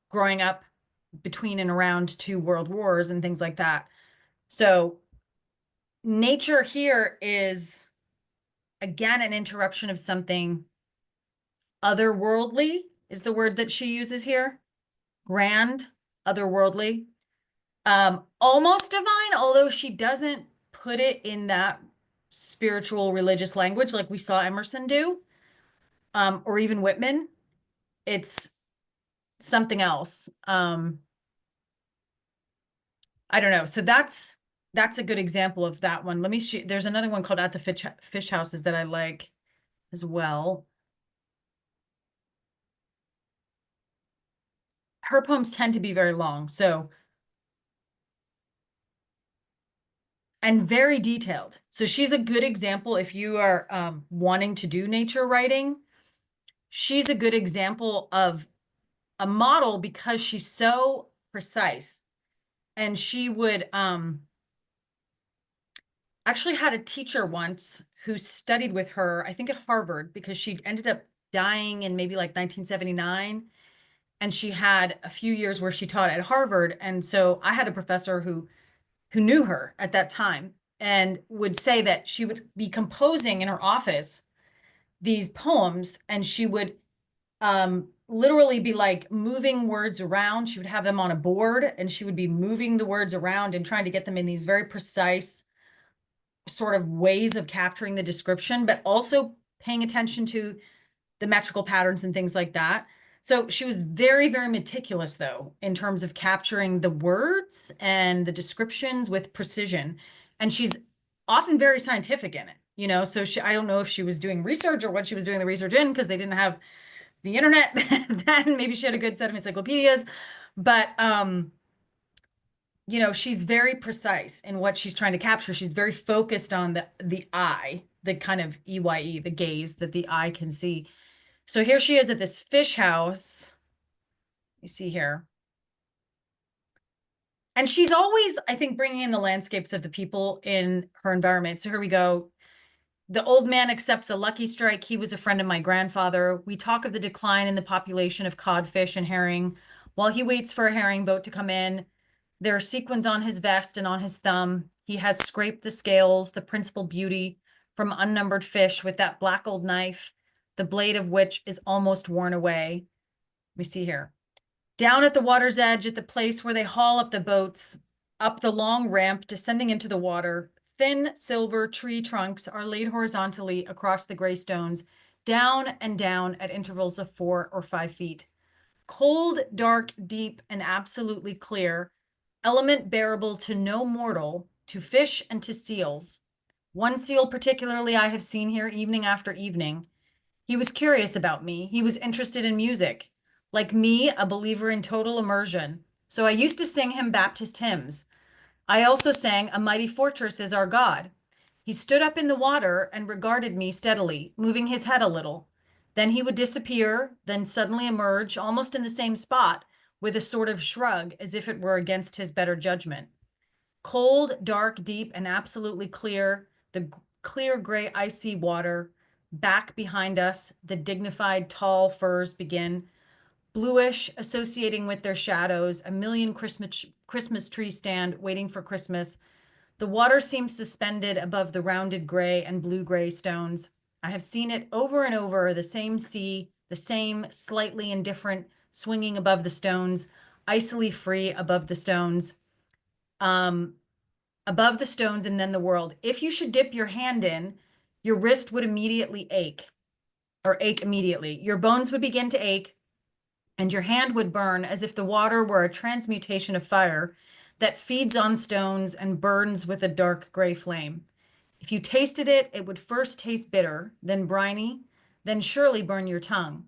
Speaker 2: growing up between and around 2 world wars and things like that. So nature here is, again, an interruption of something otherworldly is the word that she uses here. Grand, otherworldly, almost divine, although she doesn't put it in that spiritual religious language like we saw Emerson do, or even Whitman. It's something else. I don't know. So that's a good example of that one. Let me see. There's another one called At the Fish Houses that I like as well. Her poems tend to be very long, and very detailed. So she's a good example if you are wanting to do nature writing. She's a good example of a model because she's so precise. And she would actually had a teacher once who studied with her, I think at Harvard, because she ended up dying in maybe like 1979. And she had a few years where she taught at Harvard. And so I had a professor who knew her at that time and would say that she would be composing in her office these poems, and she would literally be like moving words around. She would have them on a board, and she would be moving the words around and trying to get them in these very precise sort of ways of capturing the description, but also paying attention to the metrical patterns and things like that. So she was very, very meticulous, though, in terms of capturing the words and the descriptions with precision. And she's often very scientific in it, you know? So I don't know if she was doing research or what she was doing the research in, because they didn't have the internet then. Maybe she had a good set of encyclopedias, but, you know, she's very precise in what she's trying to capture. She's very focused on the eye, the kind of EYE, the gaze that the eye can see. So here she is at this fish house. You see here. And she's always, I think, bringing in the landscapes of the people in her environment. So here we go. The old man accepts a lucky strike. He was a friend of my grandfather. We talk of the decline in the population of codfish and herring. While he waits for a herring boat to come in, there are sequins on his vest and on his thumb. He has scraped the scales, the principal beauty, from unnumbered fish with that black old knife, the blade of which is almost worn away. We see here. Down at the water's edge, at the place where they haul up the boats, up the long ramp descending into the water, thin silver tree trunks are laid horizontally across the gray stones, down and down at intervals of 4 or 5 feet. Cold, dark, deep, and absolutely clear, element bearable to no mortal, to fish and to seals. One seal particularly I have seen here evening after evening. He was curious about me. He was interested in music. Like me, a believer in total immersion. So I used to sing him Baptist hymns. I also sang "A Mighty Fortress is Our God." He stood up in the water and regarded me steadily, moving his head a little. Then he would disappear, then suddenly emerge, almost in the same spot, with a sort of shrug, as if it were against his better judgment. Cold, dark, deep, and absolutely clear, the clear gray icy water. Back behind us, the dignified tall firs begin. Bluish, associating with their shadows, a million Christmas tree stand waiting for Christmas. The water seems suspended above the rounded gray and blue-gray stones. I have seen it over and over, the same sea, the same slightly indifferent swinging above the stones, icily free above the stones. Above the stones and then the world. If you should dip your hand in, your wrist would immediately ache, or ache immediately. Your bones would begin to ache, and your hand would burn as if the water were a transmutation of fire that feeds on stones and burns with a dark gray flame. If you tasted it, it would first taste bitter, then briny, then surely burn your tongue.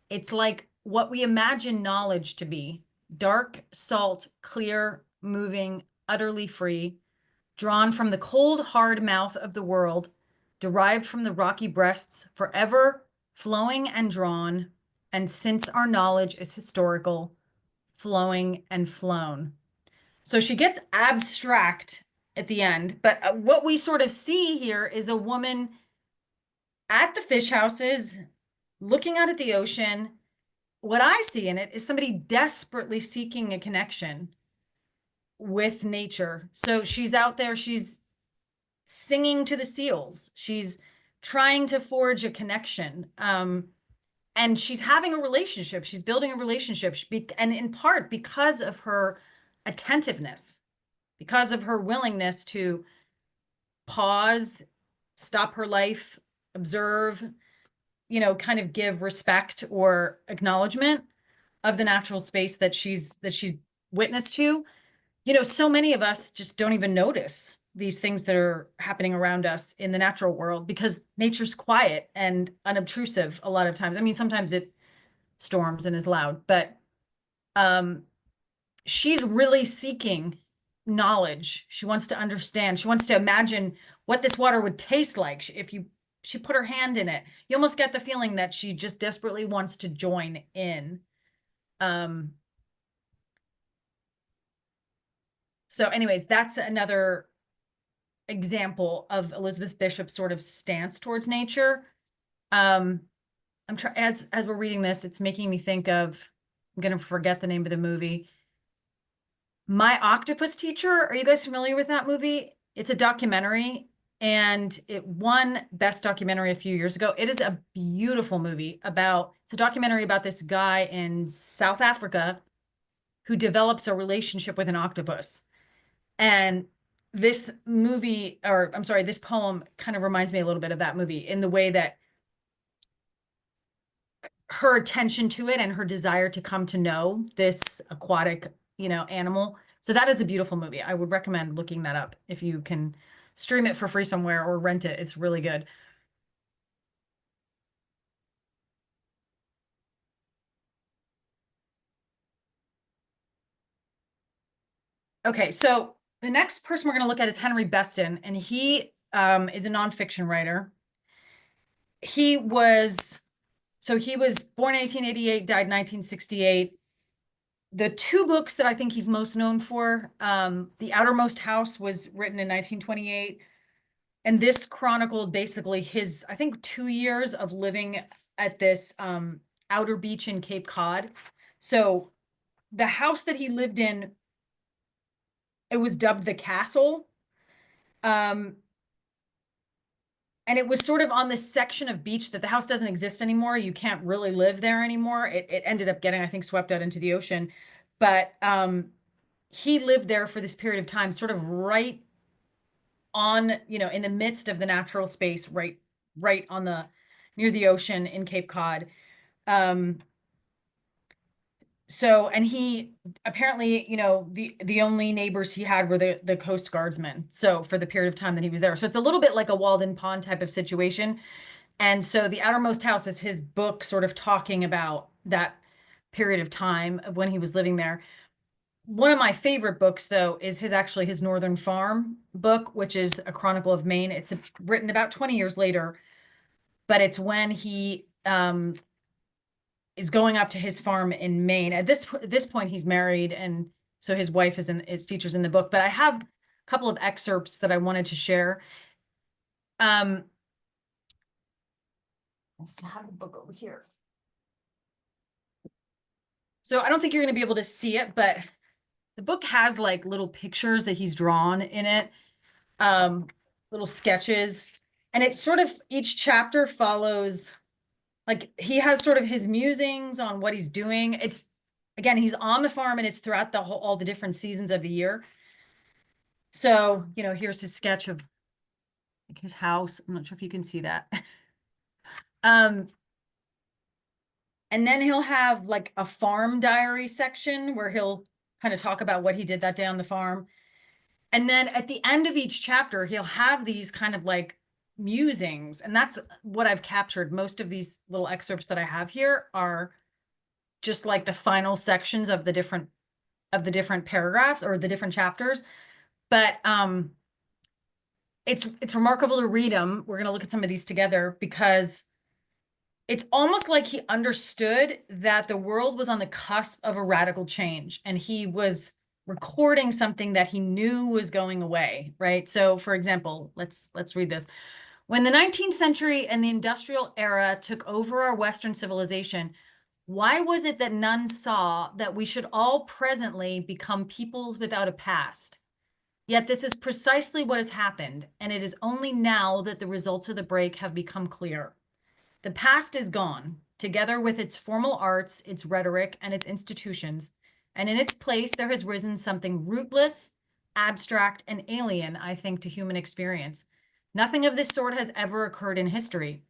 Speaker 2: It's like what we imagine knowledge to be: dark, salt, clear, moving, utterly free, drawn from the cold, hard mouth of the world, derived from the rocky breasts, forever flowing and drawn, and since our knowledge is historical, flowing and flown. So she gets abstract at the end, but what we sort of see here is a woman at the fish houses, looking out at the ocean. What I see in it is somebody desperately seeking a connection with nature. So she's out there, she's singing to the seals, she's trying to forge a connection. And she's having a relationship, she's building a relationship, and in part because of her attentiveness, because of her willingness to pause, stop her life, observe, you know, kind of give respect or acknowledgement of the natural space that she's witness to. You know, so many of us just don't even notice these things that are happening around us in the natural world because nature's quiet and unobtrusive a lot of times. I mean, sometimes it storms and is loud, but she's really seeking knowledge. She wants to understand. She wants to imagine what this water would taste like if she put her hand in it. You almost get the feeling that she just desperately wants to join in. So anyways, that's another example of Elizabeth Bishop's sort of stance towards nature. I'm trying, as we're reading this, it's making me think of I'm going to forget the name of the movie. My Octopus Teacher. Are you guys familiar with that movie? It's a documentary, and it won Best Documentary a few years ago. It is a beautiful movie it's a documentary about this guy in South Africa who develops a relationship with an octopus. And this movie, or I'm sorry, this poem kind of reminds me a little bit of that movie in the way that her attention to it and her desire to come to know this aquatic, animal. So that is a beautiful movie. I would recommend looking that up if you can stream it for free somewhere or rent it. It's really good. Okay, so the next person we're going to look at is Henry Beston, and he is a nonfiction writer. He was born in 1888, died 1968. The two books that I think he's most known for, The Outermost House was written in 1928, and this chronicled basically his, I think, 2 years of living at this outer beach in Cape Cod. So the house that he lived in, it was dubbed the Castle. And it was sort of on this section of beach that the house doesn't exist anymore. You can't really live there anymore. It ended up getting, I think, swept out into the ocean. But he lived there for this period of time, sort of right on, in the midst of the natural space, right on near the ocean in Cape Cod. So, and he apparently, the only neighbors he had were the Coast Guardsmen. So for the period of time that he was there. So it's a little bit like a Walden Pond type of situation. And so The Outermost House is his book sort of talking about that period of time of when he was living there. One of my favorite books, though, is his Northern Farm book, which is a chronicle of Maine. It's written about 20 years later, but it's when he is going up to his farm in Maine. At this point, he's married, and so his wife is features in the book. But I have a couple of excerpts that I wanted to share. Let's have the book over here. So I don't think you're going to be able to see it, but the book has like little pictures that he's drawn in it, little sketches, and it's sort of each chapter follows. Like he has sort of his musings on what he's doing. It's, again, he's on the farm and it's throughout all the different seasons of the year. So, here's his sketch of like his house. I'm not sure if you can see that. And then he'll have like a farm diary section where he'll kind of talk about what he did that day on the farm. And then at the end of each chapter, he'll have these kind of like musings, and that's what I've captured. Most of these little excerpts that I have here are just like the final sections of the different paragraphs or the different chapters. But it's remarkable to read them. We're going to look at some of these together because it's almost like he understood that the world was on the cusp of a radical change, and he was recording something that he knew was going away, right? So for example, let's read this. When the 19th century and the industrial era took over our Western civilization, why was it that none saw that we should all presently become peoples without a past? Yet this is precisely what has happened, and it is only now that the results of the break have become clear. The past is gone, together with its formal arts, its rhetoric, and its institutions, and in its place there has risen something rootless, abstract, and alien, I think, to human experience. Nothing of this sort has ever occurred in history.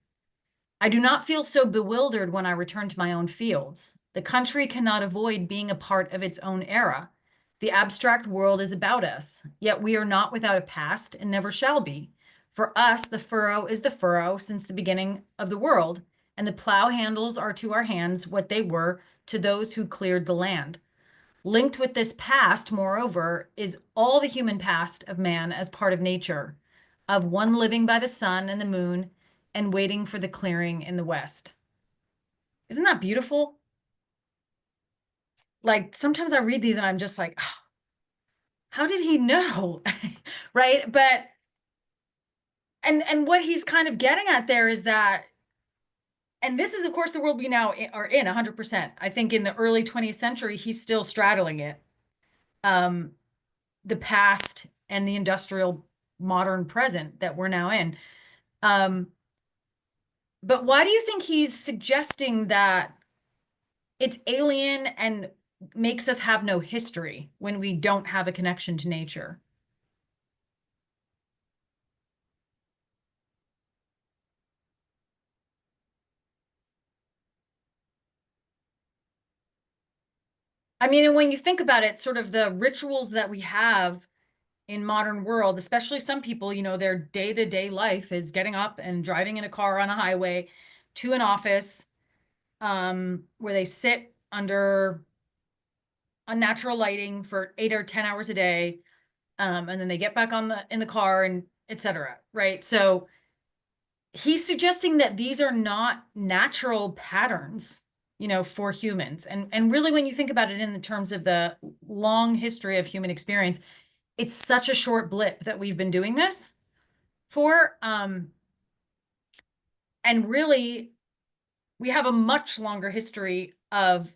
Speaker 2: I do not feel so bewildered when I return to my own fields. The country cannot avoid being a part of its own era. The abstract world is about us, yet we are not without a past and never shall be. For us, the furrow is the furrow since the beginning of the world, and the plow handles are to our hands what they were to those who cleared the land. Linked with this past, moreover, is all the human past of man as part of nature, of one living by the sun and the moon and waiting for the clearing in the west. Isn't that beautiful? Like sometimes I read these and I'm just like, oh, how did he know? Right? But and what he's kind of getting at there is that And this is, of course, the world we now are in 100%. I think in the early 20th century, he's still straddling it. The past and the industrial modern present that we're now in. But why do you think he's suggesting that it's alien and makes us have no history when we don't have a connection to nature? I mean, and when you think about it, sort of the rituals that we have in modern world, especially some people, you know, their day-to-day life is getting up and driving in a car on a highway to an office, where they sit under unnatural lighting for 8 or 10 hours a day, and then they get back in the car and etc. Right? So he's suggesting that these are not natural patterns, you know, for humans. And really, when you think about it in the terms of the long history of human experience, it's such a short blip that we've been doing this for. And really, we have a much longer history of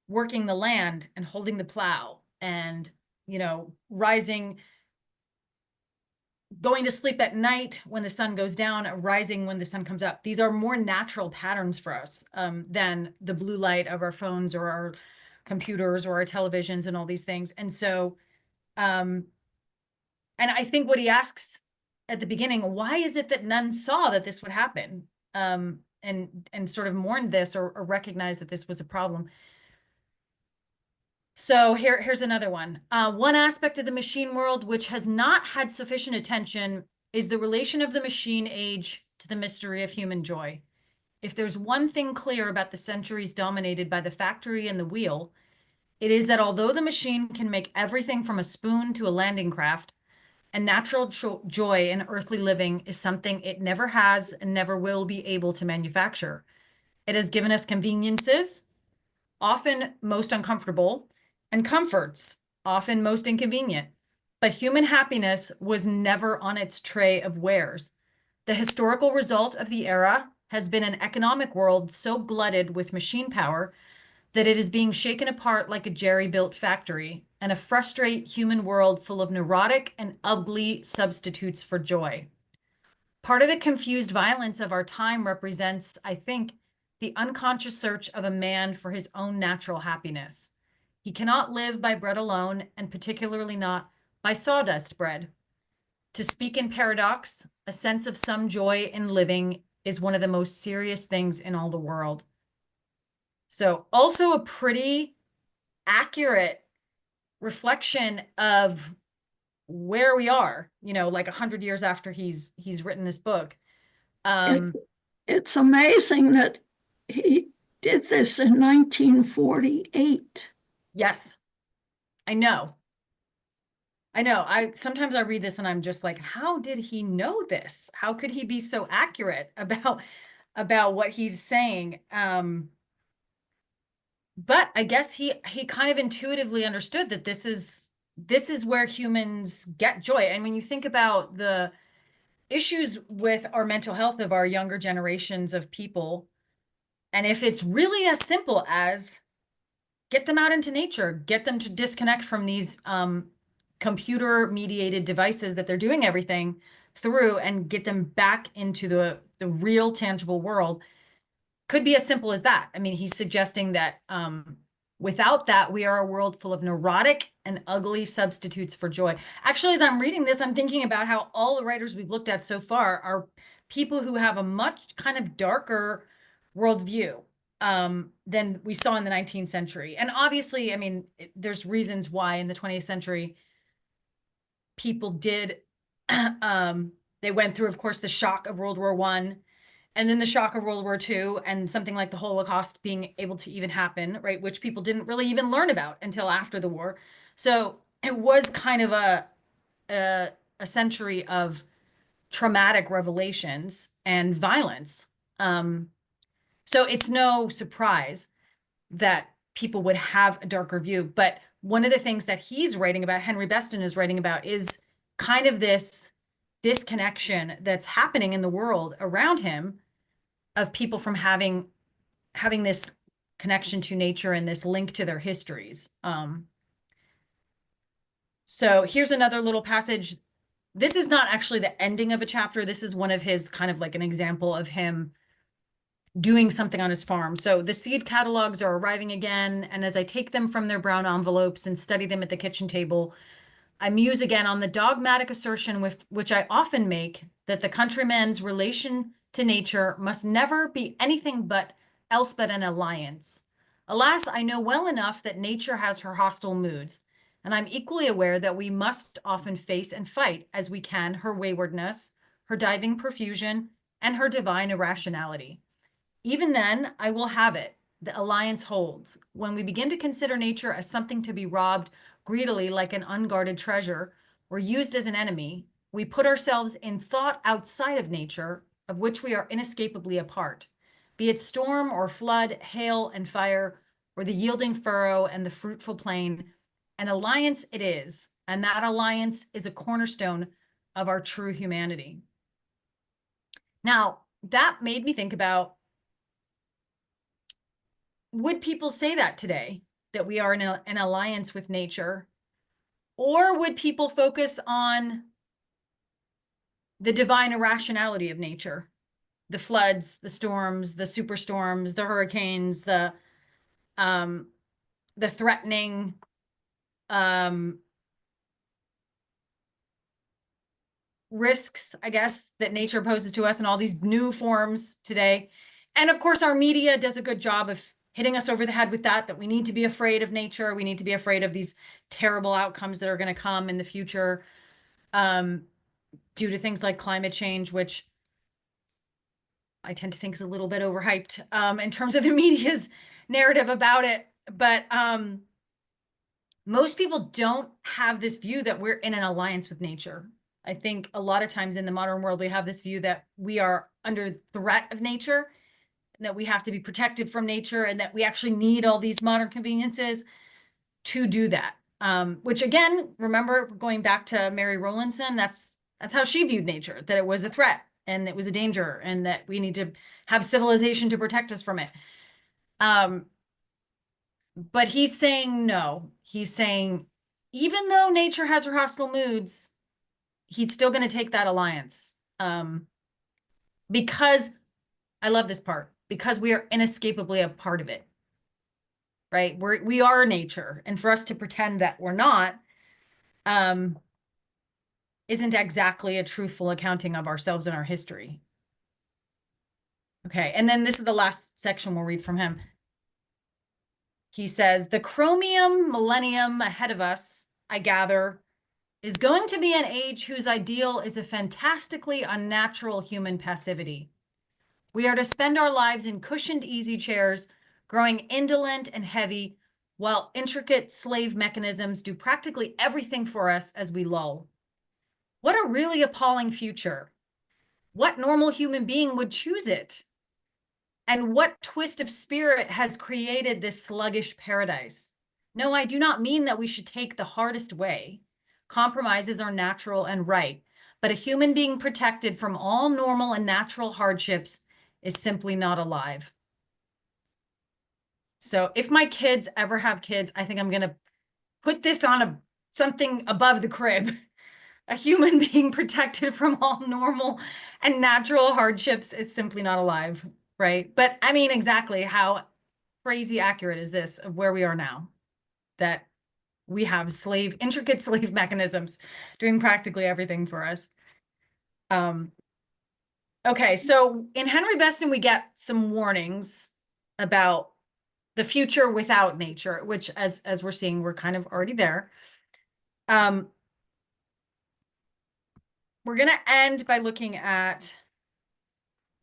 Speaker 2: working the land and holding the plow and, you know, going to sleep at night when the sun goes down, rising when the sun comes up. These are more natural patterns for us than the blue light of our phones or our computers or our televisions and all these things. And so, and I think what he asks at the beginning, why is it that none saw that this would happen? And sort of mourned this or recognized that this was a problem. So here's another one. One aspect of the machine world which has not had sufficient attention is the relation of the machine age to the mystery of human joy. If there's one thing clear about the centuries dominated by the factory and the wheel, it is that although the machine can make everything from a spoon to a landing craft, a natural joy in earthly living is something it never has and never will be able to manufacture. It has given us conveniences, often most uncomfortable, and comforts, often most inconvenient. But human happiness was never on its tray of wares. The historical result of the era has been an economic world so glutted with machine power that it is being shaken apart like a jerry-built factory, and a frustrate human world full of neurotic and ugly substitutes for joy. Part of the confused violence of our time represents, I think, the unconscious search of a man for his own natural happiness. He cannot live by bread alone, and particularly not by sawdust bread. To speak in paradox, a sense of some joy in living is one of the most serious things in all the world. So also a pretty accurate reflection of where we are, you know, like 100 years after he's written this book.
Speaker 4: It's amazing that he did this in 1948.
Speaker 2: Yes, I know. Sometimes I read this and I'm just like, how did he know this? How could he be so accurate about what he's saying? But I guess he kind of intuitively understood that this is where humans get joy. And when you think about the issues with our mental health of our younger generations of people, and if it's really as simple as get them out into nature, get them to disconnect from these computer mediated devices that they're doing everything through and get them back into the real tangible world, could be as simple as that. I mean, he's suggesting that without that, we are a world full of neurotic and ugly substitutes for joy. Actually, as I'm reading this, I'm thinking about how all the writers we've looked at so far are people who have a much kind of darker worldview than we saw in the 19th century. And obviously, I mean, there's reasons why in the 20th century people did, they went through, of course, the shock of World War I, and then the shock of World War II, and something like the Holocaust being able to even happen, right? Which people didn't really even learn about until after the war. So it was kind of a century of traumatic revelations and violence. So it's no surprise that people would have a darker view. But one of the things that he's writing about, Henry Beston is writing about, is kind of this disconnection that's happening in the world around him of people from having this connection to nature and this link to their histories. So here's another little passage. This is not actually the ending of a chapter. This is one of his kind of like an example of him doing something on his farm. So the seed catalogs are arriving again, and as I take them from their brown envelopes and study them at the kitchen table, I muse again on the dogmatic assertion with which I often make, that the countryman's relation to nature must never be anything but else but an alliance. Alas, I know well enough that nature has her hostile moods, and I'm equally aware that we must often face and fight as we can her waywardness, her diving profusion, and her divine irrationality. Even then, I will have it. The alliance holds. When we begin to consider nature as something to be robbed greedily like an unguarded treasure, or used as an enemy, we put ourselves in thought outside of nature, of which we are inescapably a part. Be it storm or flood, hail and fire, or the yielding furrow and the fruitful plain, an alliance it is, and that alliance is a cornerstone of our true humanity. Now, that made me think about, would people say that today, that we are in an alliance with nature? Or would people focus on the divine irrationality of nature? The floods, the storms, the superstorms, the hurricanes, the threatening risks, I guess, that nature poses to us in all these new forms today. And of course, our media does a good job of hitting us over the head with that we need to be afraid of nature. We need to be afraid of these terrible outcomes that are going to come in the future due to things like climate change, which I tend to think is a little bit overhyped in terms of the media's narrative about it. But most people don't have this view that we're in an alliance with nature. I think a lot of times in the modern world, we have this view that we are under threat of nature, and that we have to be protected from nature, and that we actually need all these modern conveniences to do that. Which again, remember going back to Mary Rowlandson, that's how she viewed nature, that it was a threat and it was a danger, and that we need to have civilization to protect us from it. But he's saying no. He's saying, even though nature has her hostile moods, he's still going to take that alliance. Because, I love this part, because we are inescapably a part of it, right? We are nature. And for us to pretend that we're not, isn't exactly a truthful accounting of ourselves and our history. Okay, and then this is the last section we'll read from him. He says, the chromium millennium ahead of us, I gather, is going to be an age whose ideal is a fantastically unnatural human passivity. We are to spend our lives in cushioned easy chairs, growing indolent and heavy, while intricate slave mechanisms do practically everything for us as we lull. What a really appalling future. What normal human being would choose it? And what twist of spirit has created this sluggish paradise? No, I do not mean that we should take the hardest way. Compromises are natural and right, but a human being protected from all normal and natural hardships is simply not alive. So if my kids ever have kids, I think I'm going to put this on something above the crib. A human being protected from all normal and natural hardships is simply not alive, right? But I mean, exactly how crazy accurate is this of where we are now? That we have intricate slave mechanisms doing practically everything for us. Okay, so in Henry Beston, we get some warnings about the future without nature, which as we're seeing, we're kind of already there. We're going to end by looking at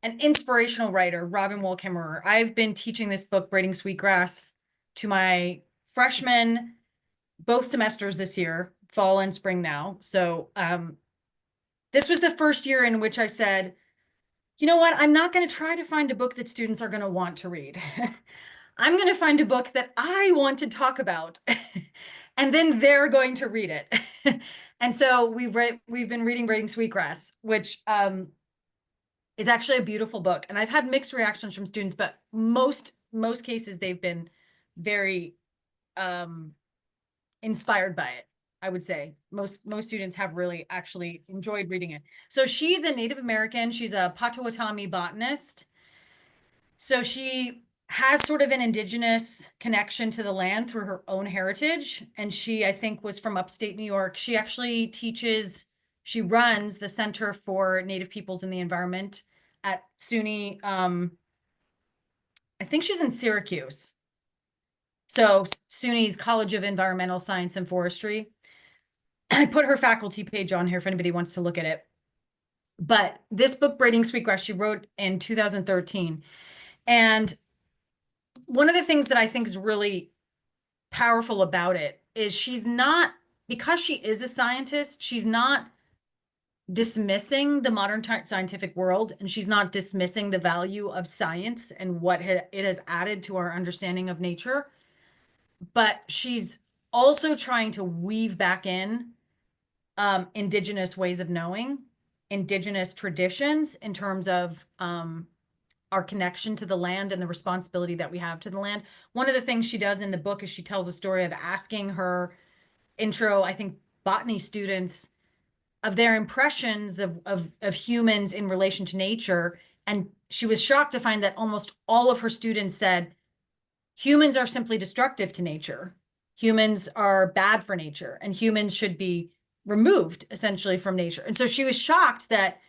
Speaker 2: an inspirational writer, Robin Wall Kimmerer. I've been teaching this book, Braiding Sweetgrass, to my freshmen both semesters this year, fall and spring now. So this was the first year in which I said, you know what, I'm not going to try to find a book that students are going to want to read. I'm going to find a book that I want to talk about, and then they're going to read it. And so we've been reading Braiding Sweetgrass, which is actually a beautiful book. And I've had mixed reactions from students, but most cases they've been very inspired by it. I would say most students have really actually enjoyed reading it. So she's a Native American. She's a Potawatomi botanist. So she has sort of an indigenous connection to the land through her own heritage. And she, I think, was from upstate New York. She actually she runs the Center for Native Peoples in the Environment at SUNY. I think she's in Syracuse. So SUNY's College of Environmental Science and Forestry. I put her faculty page on here if anybody wants to look at it. But this book, Braiding Sweetgrass, she wrote in 2013. And one of the things that I think is really powerful about it is she's not, because she is a scientist, she's not dismissing the modern scientific world, and she's not dismissing the value of science and what it has added to our understanding of nature. But she's also trying to weave back in indigenous ways of knowing, indigenous traditions in terms of our connection to the land and the responsibility that we have to the land. One of the things she does in the book is she tells a story of asking her intro, I think, botany students of their impressions of humans in relation to nature. And she was shocked to find that almost all of her students said, humans are simply destructive to nature. Humans are bad for nature, and humans should be removed essentially from nature. And so she was shocked that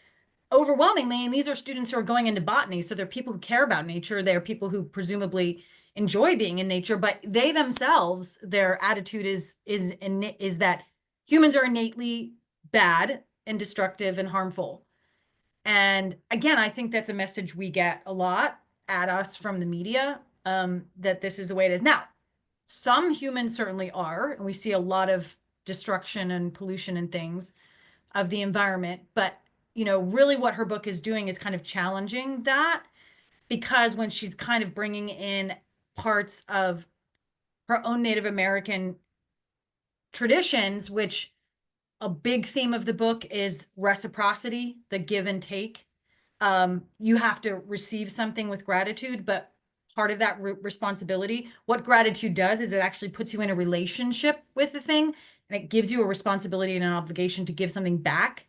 Speaker 2: overwhelmingly, and these are students who are going into botany, so they're people who care about nature, they're people who presumably enjoy being in nature, but they themselves, their attitude is that humans are innately bad and destructive and harmful. And again, I think that's a message we get a lot at us from the media, that this is the way it is. Now, some humans certainly are, and we see a lot of destruction and pollution and things of the environment, but really what her book is doing is kind of challenging that, because when she's kind of bringing in parts of her own Native American traditions, which a big theme of the book is reciprocity, the give and take. You have to receive something with gratitude, but part of that responsibility, what gratitude does is it actually puts you in a relationship with the thing, and it gives you a responsibility and an obligation to give something back.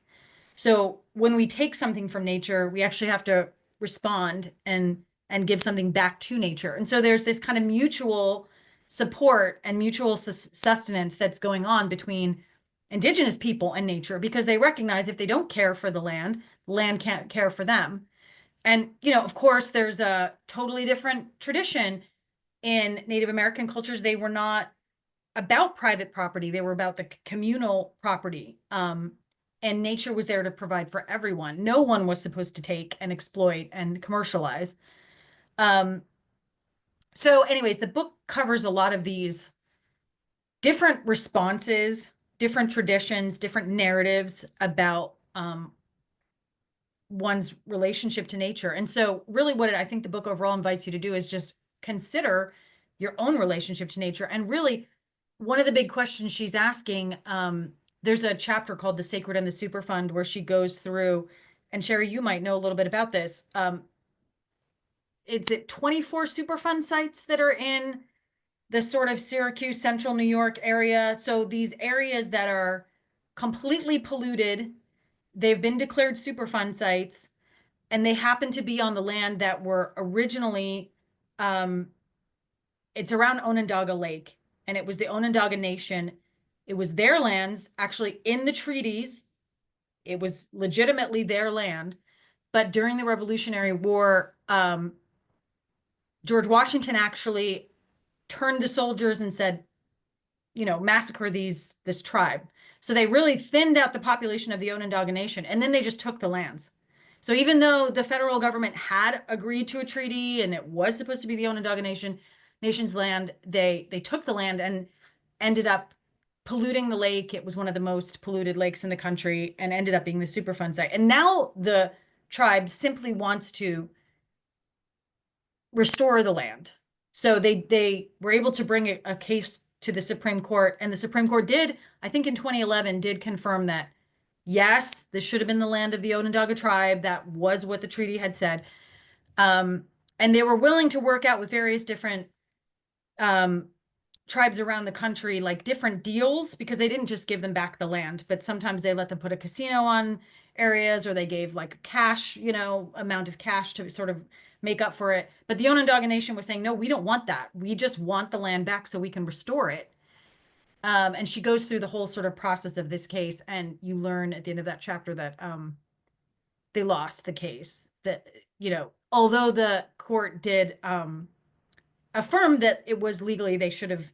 Speaker 2: So when we take something from nature, we actually have to respond and give something back to nature. And so there's this kind of mutual support and mutual sustenance that's going on between indigenous people and nature, because they recognize if they don't care for the land can't care for them. And, of course, there's a totally different tradition in Native American cultures. They were not about private property. They were about the communal property. And nature was there to provide for everyone. No one was supposed to take and exploit and commercialize. So anyways, the book covers a lot of these different responses, different traditions, different narratives about one's relationship to nature. And so really what I think the book overall invites you to do is just consider your own relationship to nature. And really one of the big questions she's asking, there's a chapter called The Sacred and the Superfund where she goes through, and Sherry, you might know a little bit about this. It's 24 Superfund sites that are in the sort of Syracuse, central New York area. So these areas that are completely polluted, they've been declared Superfund sites, and they happen to be on the land that were originally, it's around Onondaga Lake, and it was the Onondaga Nation. It was their lands, actually in the treaties. It was legitimately their land. But during the Revolutionary War, George Washington actually turned the soldiers and said, massacre this tribe. So they really thinned out the population of the Onondaga Nation, and then they just took the lands. So even though the federal government had agreed to a treaty and it was supposed to be the Onondaga Nation's land, they took the land and ended up polluting the lake. It was one of the most polluted lakes in the country and ended up being the Superfund site. And now the tribe simply wants to restore the land. So they were able to bring a case to the Supreme Court, and the Supreme Court did, I think in 2011, did confirm that, yes, this should have been the land of the Onondaga tribe. That was what the treaty had said. And they were willing to work out with various different tribes around the country, like different deals, because they didn't just give them back the land, but sometimes they let them put a casino on areas, or they gave like cash, amount of cash to sort of make up for it. But the Onondaga Nation was saying, no, we don't want that. We just want the land back so we can restore it. And she goes through the whole sort of process of this case, and you learn at the end of that chapter that they lost the case. That, although the court did affirm that it was legally, they should have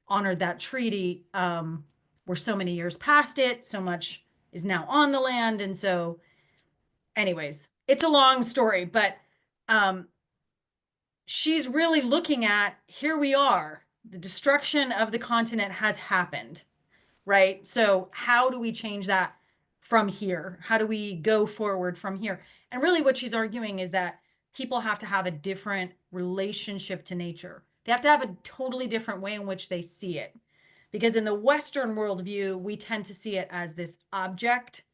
Speaker 2: honored that treaty. We're so many years past it, so much is now on the land. And so anyways, it's a long story, but she's really looking at, here we are, the destruction of the continent has happened, right? So how do we change that from here? How do we go forward from here? And really what she's arguing is that people have to have a different relationship to nature. They have to have a totally different way in which they see it. Because in the Western worldview, we tend to see it as this object,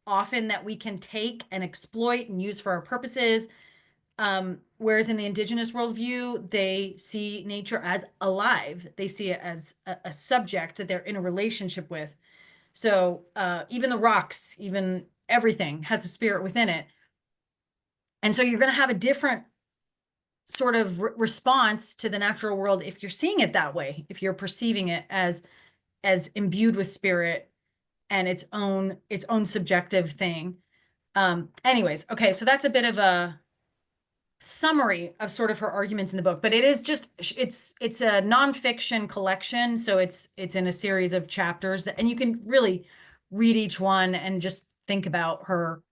Speaker 2: often that we can take and exploit and use for our purposes. Whereas in the indigenous worldview, they see nature as alive. They see it as a subject that they're in a relationship with. So even the rocks, even everything has a spirit within it. And so you're going to have a different sort of response to the natural world if you're seeing it that way, if you're perceiving it as imbued with spirit and its own subjective thing. Anyways, okay, so that's a bit of a summary of sort of her arguments in the book, but it is just, it's a nonfiction collection. So it's in a series of chapters and you can really read each one and just think about her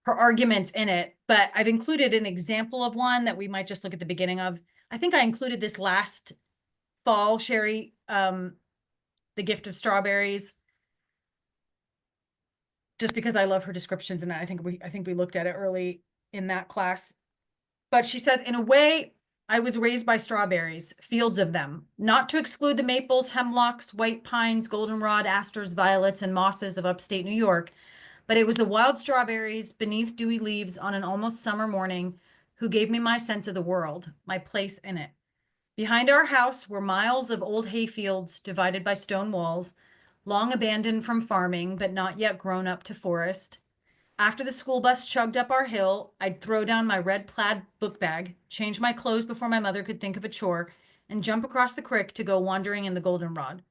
Speaker 2: arguments in it. But I've included an example of one that we might just look at the beginning of. I think I included this last fall, Sherry, The Gift of Strawberries, just because I love her descriptions. And I think we looked at it early in that class. But she says, in a way, I was raised by strawberries, fields of them, not to exclude the maples, hemlocks, white pines, goldenrod, asters, violets, and mosses of upstate New York, but it was the wild strawberries beneath dewy leaves on an almost summer morning who gave me my sense of the world, my place in it. Behind our house were miles of old hayfields divided by stone walls, long abandoned from farming, but not yet grown up to forest. After the school bus chugged up our hill, I'd throw down my red plaid book bag, change my clothes before my mother could think of a chore, and jump across the creek to go wandering in the goldenrod.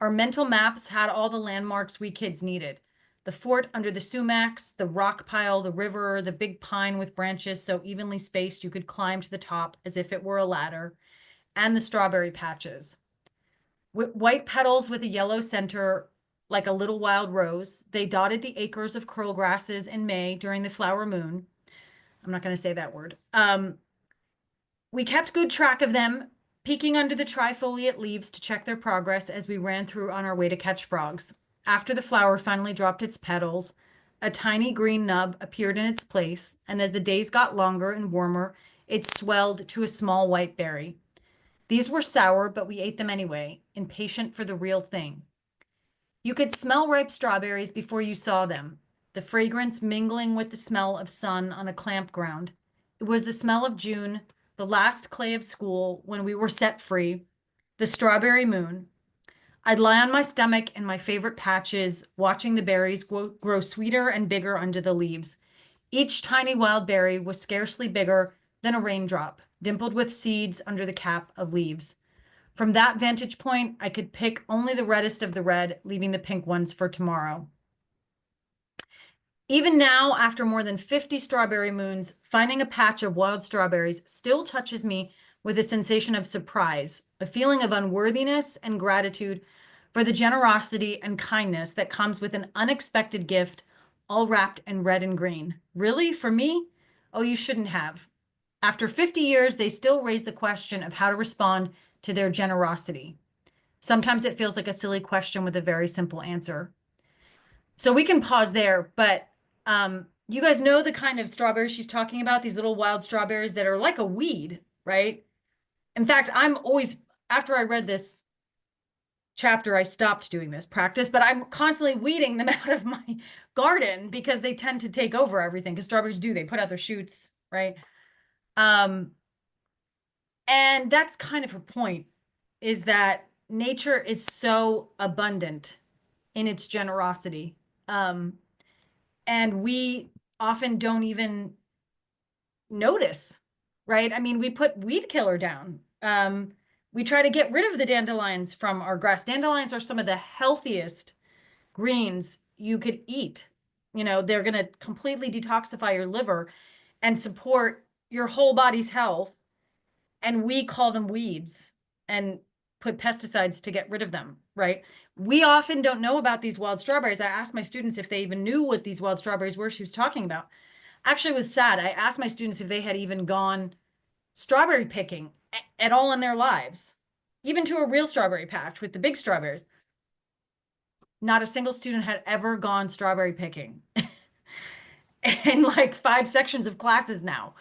Speaker 2: Our mental maps had all the landmarks we kids needed. The fort under the sumacs, the rock pile, the river, the big pine with branches so evenly spaced you could climb to the top as if it were a ladder, and the strawberry patches. White petals with a yellow center, like a little wild rose, they dotted the acres of curl grasses in May during the flower moon. I'm not going to say that word. We kept good track of them, peeking under the trifoliate leaves to check their progress as we ran through on our way to catch frogs. After the flower finally dropped its petals, a tiny green nub appeared in its place, and as the days got longer and warmer, it swelled to a small white berry. These were sour, but we ate them anyway, impatient for the real thing. You could smell ripe strawberries before you saw them, the fragrance mingling with the smell of sun on a clamp ground. It was the smell of June, the last clay of school, when we were set free, the strawberry moon. I'd lie on my stomach in my favorite patches, watching the berries grow sweeter and bigger under the leaves. Each tiny wild berry was scarcely bigger than a raindrop, dimpled with seeds under the cap of leaves. From that vantage point, I could pick only the reddest of the red, leaving the pink ones for tomorrow. Even now, after more than 50 strawberry moons, finding a patch of wild strawberries still touches me with a sensation of surprise, a feeling of unworthiness and gratitude for the generosity and kindness that comes with an unexpected gift, all wrapped in red and green. Really? For me? Oh, you shouldn't have. After 50 years, they still raise the question of how to respond to their generosity. Sometimes it feels like a silly question with a very simple answer. So we can pause there, but you guys know the kind of strawberries she's talking about, these little wild strawberries that are like a weed, right? In fact, I'm always, after I read this chapter, I stopped doing this practice, but I'm constantly weeding them out of my garden because they tend to take over everything, because strawberries do, they put out their shoots, right? And that's kind of her point, is that nature is so abundant in its generosity. And we often don't even notice, right? I mean, we put weed killer down. We try to get rid of the dandelions from our grass. Dandelions are some of the healthiest greens you could eat. You know, they're going to completely detoxify your liver and support your whole body's health. And we call them weeds and put pesticides to get rid of them, right? We often don't know about these wild strawberries. I asked my students if they even knew what these wild strawberries were she was talking about. Actually, it was sad. I asked my students if they had even gone strawberry picking at all in their lives, even to a real strawberry patch with the big strawberries. Not a single student had ever gone strawberry picking in like 5 sections of classes now.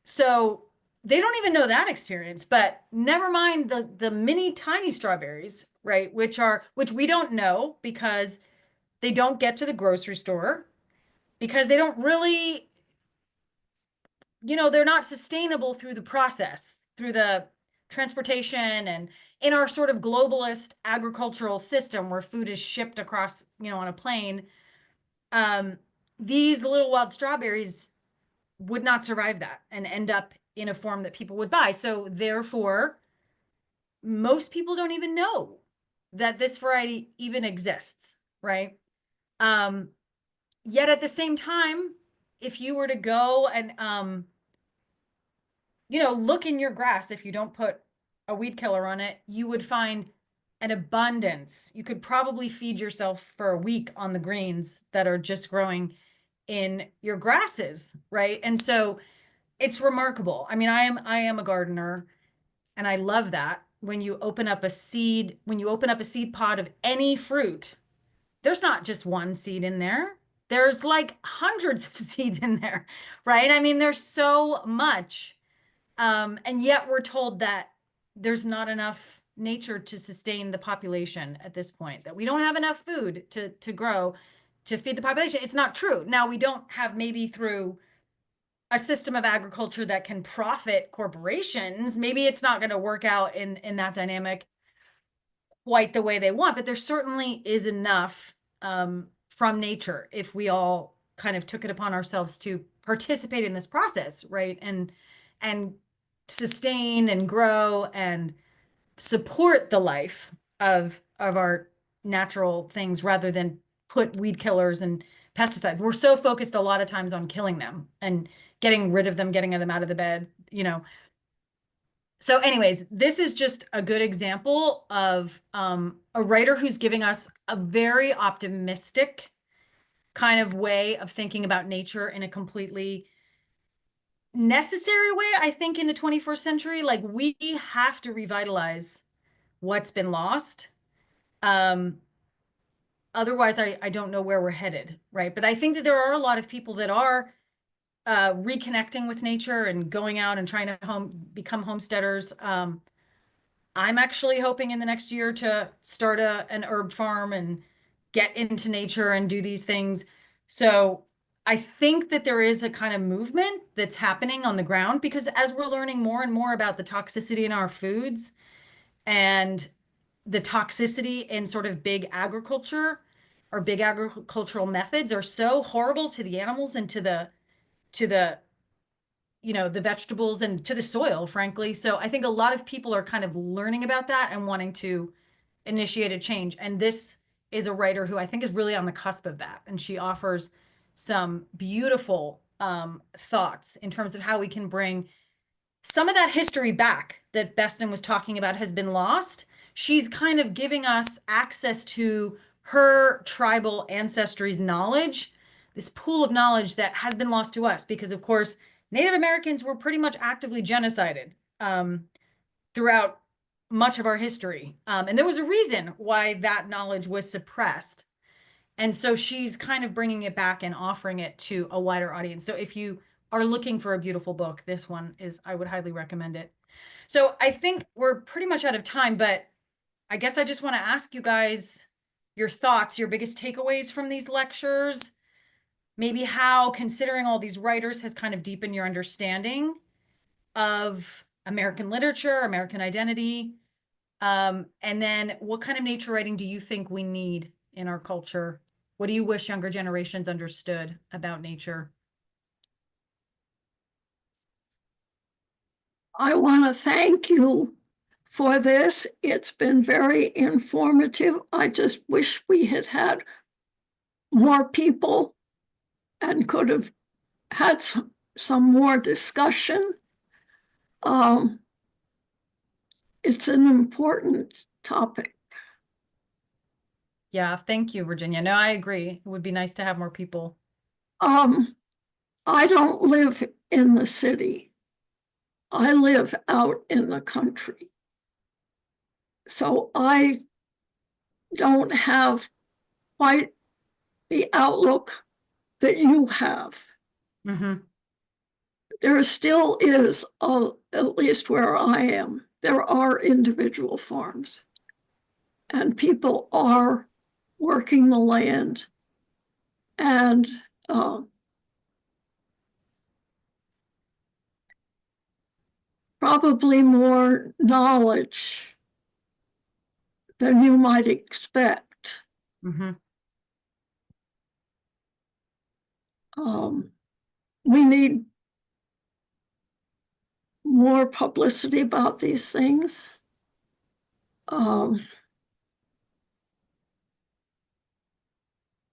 Speaker 2: So they don't even know that experience, but never mind the mini tiny strawberries, right? Which we don't know because they don't get to the grocery store, because they don't really, they're not sustainable through the process, through the transportation, and in our sort of globalist agricultural system where food is shipped across, on a plane. These little wild strawberries would not survive that and end up in a form that people would buy. So therefore, most people don't even know that this variety even exists, right? Yet at the same time, if you were to go and, look in your grass, if you don't put a weed killer on it, you would find an abundance. You could probably feed yourself for a week on the greens that are just growing in your grasses, right? And so it's remarkable. I mean, I am a gardener, and I love that. When you open up a seed pod of any fruit, there's not just one seed in there. There's like hundreds of seeds in there, right? I mean, there's so much. And yet we're told that there's not enough nature to sustain the population at this point, that we don't have enough food to grow to feed the population. It's not true. Now, we don't have, maybe through a system of agriculture that can profit corporations, maybe it's not going to work out in that dynamic quite the way they want, but there certainly is enough from nature if we all kind of took it upon ourselves to participate in this process, right? And sustain and grow and support the life of our natural things, rather than put weed killers and pesticides. We're so focused a lot of times on killing them and getting rid of them, getting them out of the bed, So anyways, this is just a good example of a writer who's giving us a very optimistic kind of way of thinking about nature in a completely necessary way, I think, in the 21st century. Like, we have to revitalize what's been lost. Otherwise, I don't know where we're headed, right? But I think that there are a lot of people that are reconnecting with nature and going out and trying to become homesteaders. I'm actually hoping in the next year to start an herb farm and get into nature and do these things. So I think that there is a kind of movement that's happening on the ground, because as we're learning more and more about the toxicity in our foods and the toxicity in sort of big agriculture, or big agricultural methods are so horrible to the animals and to the the vegetables and to the soil, frankly. So I think a lot of people are kind of learning about that and wanting to initiate a change. And this is a writer who I think is really on the cusp of that. And she offers some beautiful thoughts in terms of how we can bring some of that history back that Beston was talking about has been lost. She's kind of giving us access to her tribal ancestry's knowledge, this pool of knowledge that has been lost to us, because of course, Native Americans were pretty much actively genocided throughout much of our history. And there was a reason why that knowledge was suppressed. And so she's kind of bringing it back and offering it to a wider audience. So if you are looking for a beautiful book, this one is, I would highly recommend it. So I think we're pretty much out of time, but I guess I just want to ask you guys your thoughts, your biggest takeaways from these lectures, maybe how considering all these writers has kind of deepened your understanding of American literature, American identity. And then what kind of nature writing do you think we need in our culture? What do you wish younger generations understood about nature?
Speaker 4: I want to thank you for this. It's been very informative. I just wish we had had more people and could have had some more discussion. It's an important topic.
Speaker 2: Yeah, thank you, Virginia. No, I agree. It would be nice to have more people.
Speaker 4: I don't live in the city. I live out in the country. So I don't have quite the outlook that you have.
Speaker 2: Mm-hmm.
Speaker 4: There still is, at least where I am, there are individual farms, and people are working the land, and probably more knowledge than you might expect.
Speaker 2: Mm-hmm.
Speaker 4: We need more publicity about these things. I'm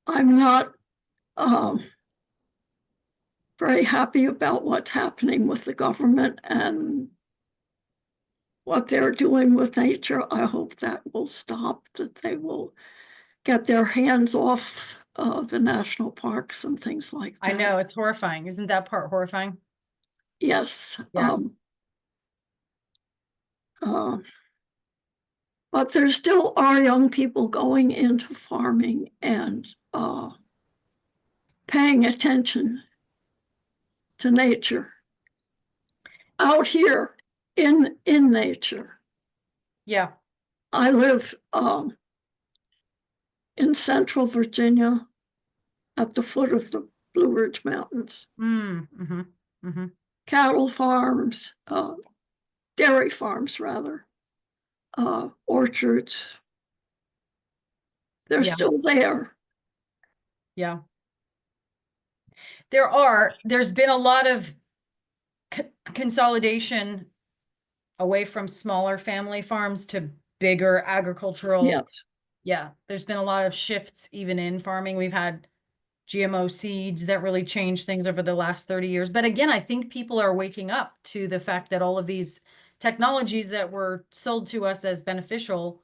Speaker 4: not very happy about what's happening with the government and what they're doing with nature. I hope that will stop, that they will get their hands off the national parks and things like that.
Speaker 2: I know, it's horrifying. Isn't that part horrifying?
Speaker 4: Yes.
Speaker 2: Yes.
Speaker 4: But there still are young people going into farming and paying attention to nature out here in nature.
Speaker 2: Yeah.
Speaker 4: I live in central Virginia at the foot of the Blue Ridge Mountains.
Speaker 2: Mm-hmm. Mm-hmm.
Speaker 4: Cattle farms, dairy farms rather, orchards. They're still there.
Speaker 2: Yeah. There's been a lot of consolidation away from smaller family farms to bigger agricultural.
Speaker 4: Yes.
Speaker 2: Yeah, there's been a lot of shifts even in farming. We've had GMO seeds that really changed things over the last 30 years. But again, I think people are waking up to the fact that all of these technologies that were sold to us as beneficial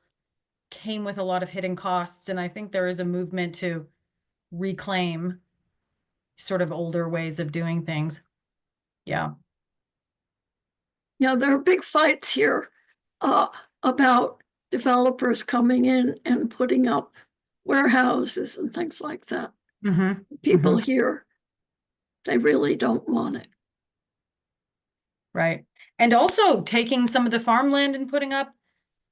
Speaker 2: came with a lot of hidden costs. And I think there is a movement to reclaim sort of older ways of doing things. Yeah.
Speaker 4: Yeah, there are big fights here about developers coming in and putting up warehouses and things like that.
Speaker 2: Mm-hmm.
Speaker 4: People here, they really don't want it.
Speaker 2: Right. And also taking some of the farmland and putting up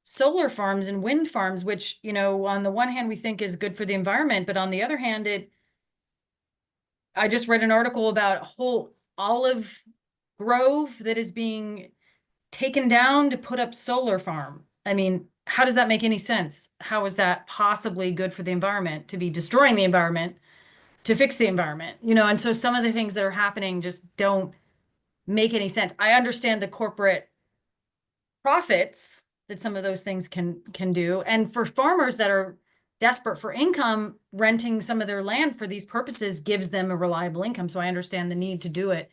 Speaker 2: solar farms and wind farms, which, you know, on the one hand, we think is good for the environment, but on the other hand, I just read an article about a whole olive grove that is being taken down to put up solar farm. I mean, how does that make any sense? How is that possibly good for the environment, to be destroying the environment to fix the environment? You know, and so some of the things that are happening just don't make any sense. I understand the corporate profits that some of those things can do. And for farmers that are desperate for income, renting some of their land for these purposes gives them a reliable income. So I understand the need to do it,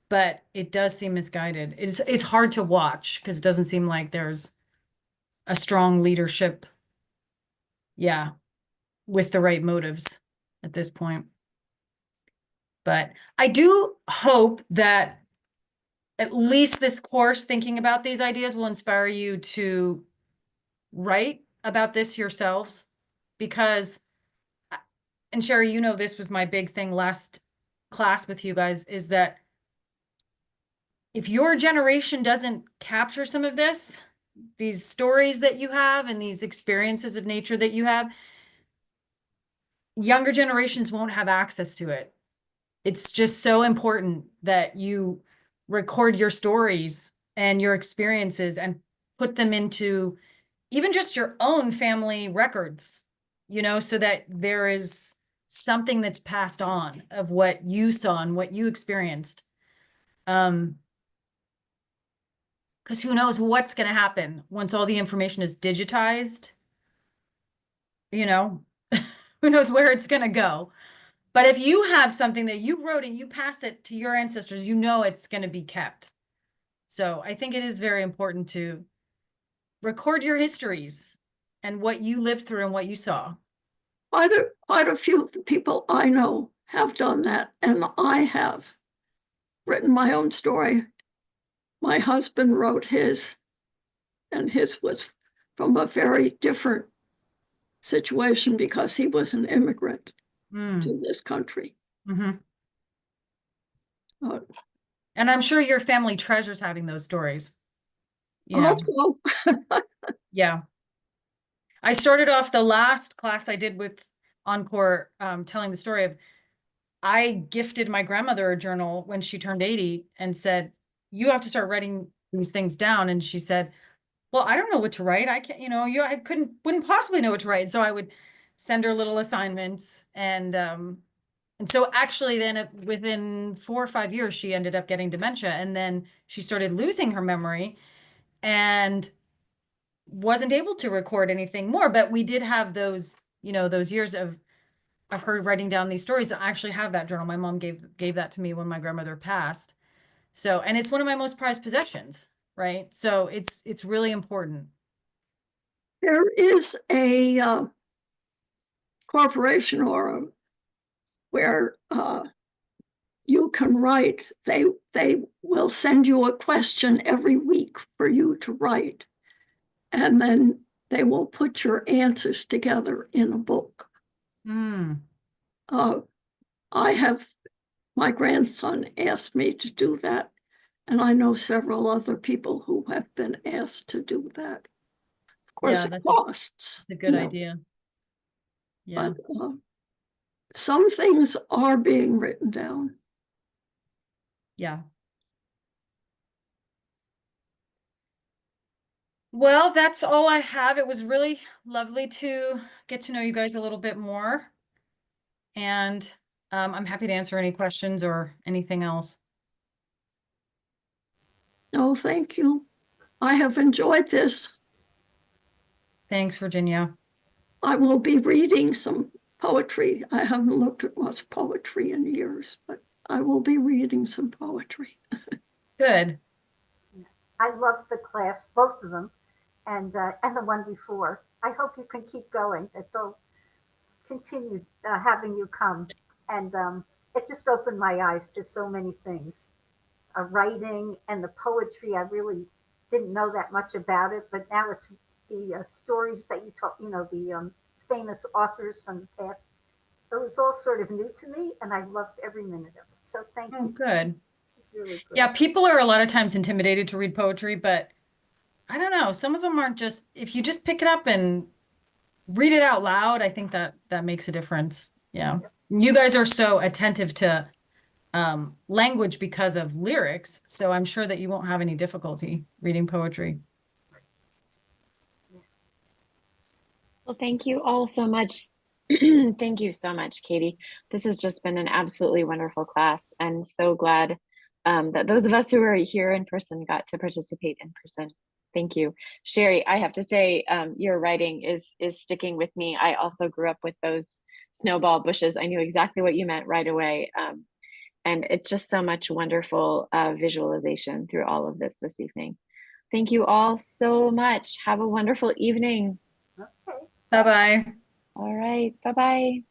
Speaker 2: but it does seem misguided. It's hard to watch because it doesn't seem like there's a strong leadership, yeah, with the right motives at this point. But I do hope that at least this course, thinking about these ideas, will inspire you to write about this yourselves, because, and Sherry, you know, this was my big thing last class with you guys, is that if your generation doesn't capture some of this, these stories that you have and these experiences of nature that you have, younger generations won't have access to it. It's just so important that you record your stories and your experiences and put them into even just your own family records, so that there is something that's passed on of what you saw and what you experienced. Because who knows what's going to happen once all the information is digitized, who knows where it's going to go. But if you have something that you wrote and you pass it to your ancestors, it's going to be kept. So I think it is very important to record your histories and what you lived through and what you saw.
Speaker 4: Quite a few of the people I know have done that, and I have written my own story. My husband wrote his, and his was from a very different situation because he was an immigrant to this country.
Speaker 2: Mm-hmm. And I'm sure your family treasures having those stories.
Speaker 4: I hope so.
Speaker 2: Yeah. I started off the last class I did with Encore telling the story of, I gifted my grandmother a journal when she turned 80 and said, you have to start writing these things down. And she said, well, I don't know what to write. I can't, I wouldn't possibly know what to write. So I would send her little assignments. And so actually then within 4 or 5 years, she ended up getting dementia, and then she started losing her memory and wasn't able to record anything more. But we did have those, those years of her writing down these stories. I actually have that journal. My mom gave that to me when my grandmother passed. So, and it's one of my most prized possessions, right? So it's really important.
Speaker 4: There is a corporation where you can write. They will send you a question every week for you to write, and then they will put your answers together in a book. My grandson asked me to do that, and I know several other people who have been asked to do that. Of course, it costs.
Speaker 2: It's a good idea. Yeah.
Speaker 4: But some things are being written down.
Speaker 2: Yeah. Well, that's all I have. It was really lovely to get to know you guys a little bit more. And I'm happy to answer any questions or anything else.
Speaker 4: No, thank you. I have enjoyed this.
Speaker 2: Thanks, Virginia.
Speaker 4: I will be reading some poetry. I haven't looked at much poetry in years, but I will be reading some poetry.
Speaker 2: Good.
Speaker 3: I loved the class, both of them, and the one before. I hope you can keep going, that they'll continue having you come. And it just opened my eyes to so many things. Writing and the poetry, I really didn't know that much about it, but now it's the stories that you talk, the famous authors from the past. It was all sort of new to me, and I loved every minute of it. So thank you.
Speaker 2: Good.
Speaker 3: It's really good.
Speaker 2: Yeah, people are a lot of times intimidated to read poetry, but I don't know. Some of them aren't just, if you just pick it up and read it out loud, I think that makes a difference. Yeah. You guys are so attentive to language because of lyrics, so I'm sure that you won't have any difficulty reading poetry.
Speaker 1: Well, thank you all so much. Thank you so much, Katy. This has just been an absolutely wonderful class, and so glad that those of us who are here in person got to participate in person. Thank you. Sherry, I have to say, your writing is sticking with me. I also grew up with those snowball bushes. I knew exactly what you meant right away. And it's just so much wonderful visualization through all of this evening. Thank you all so much. Have a wonderful evening.
Speaker 3: Okay.
Speaker 2: Bye-bye.
Speaker 1: All right. Bye-bye.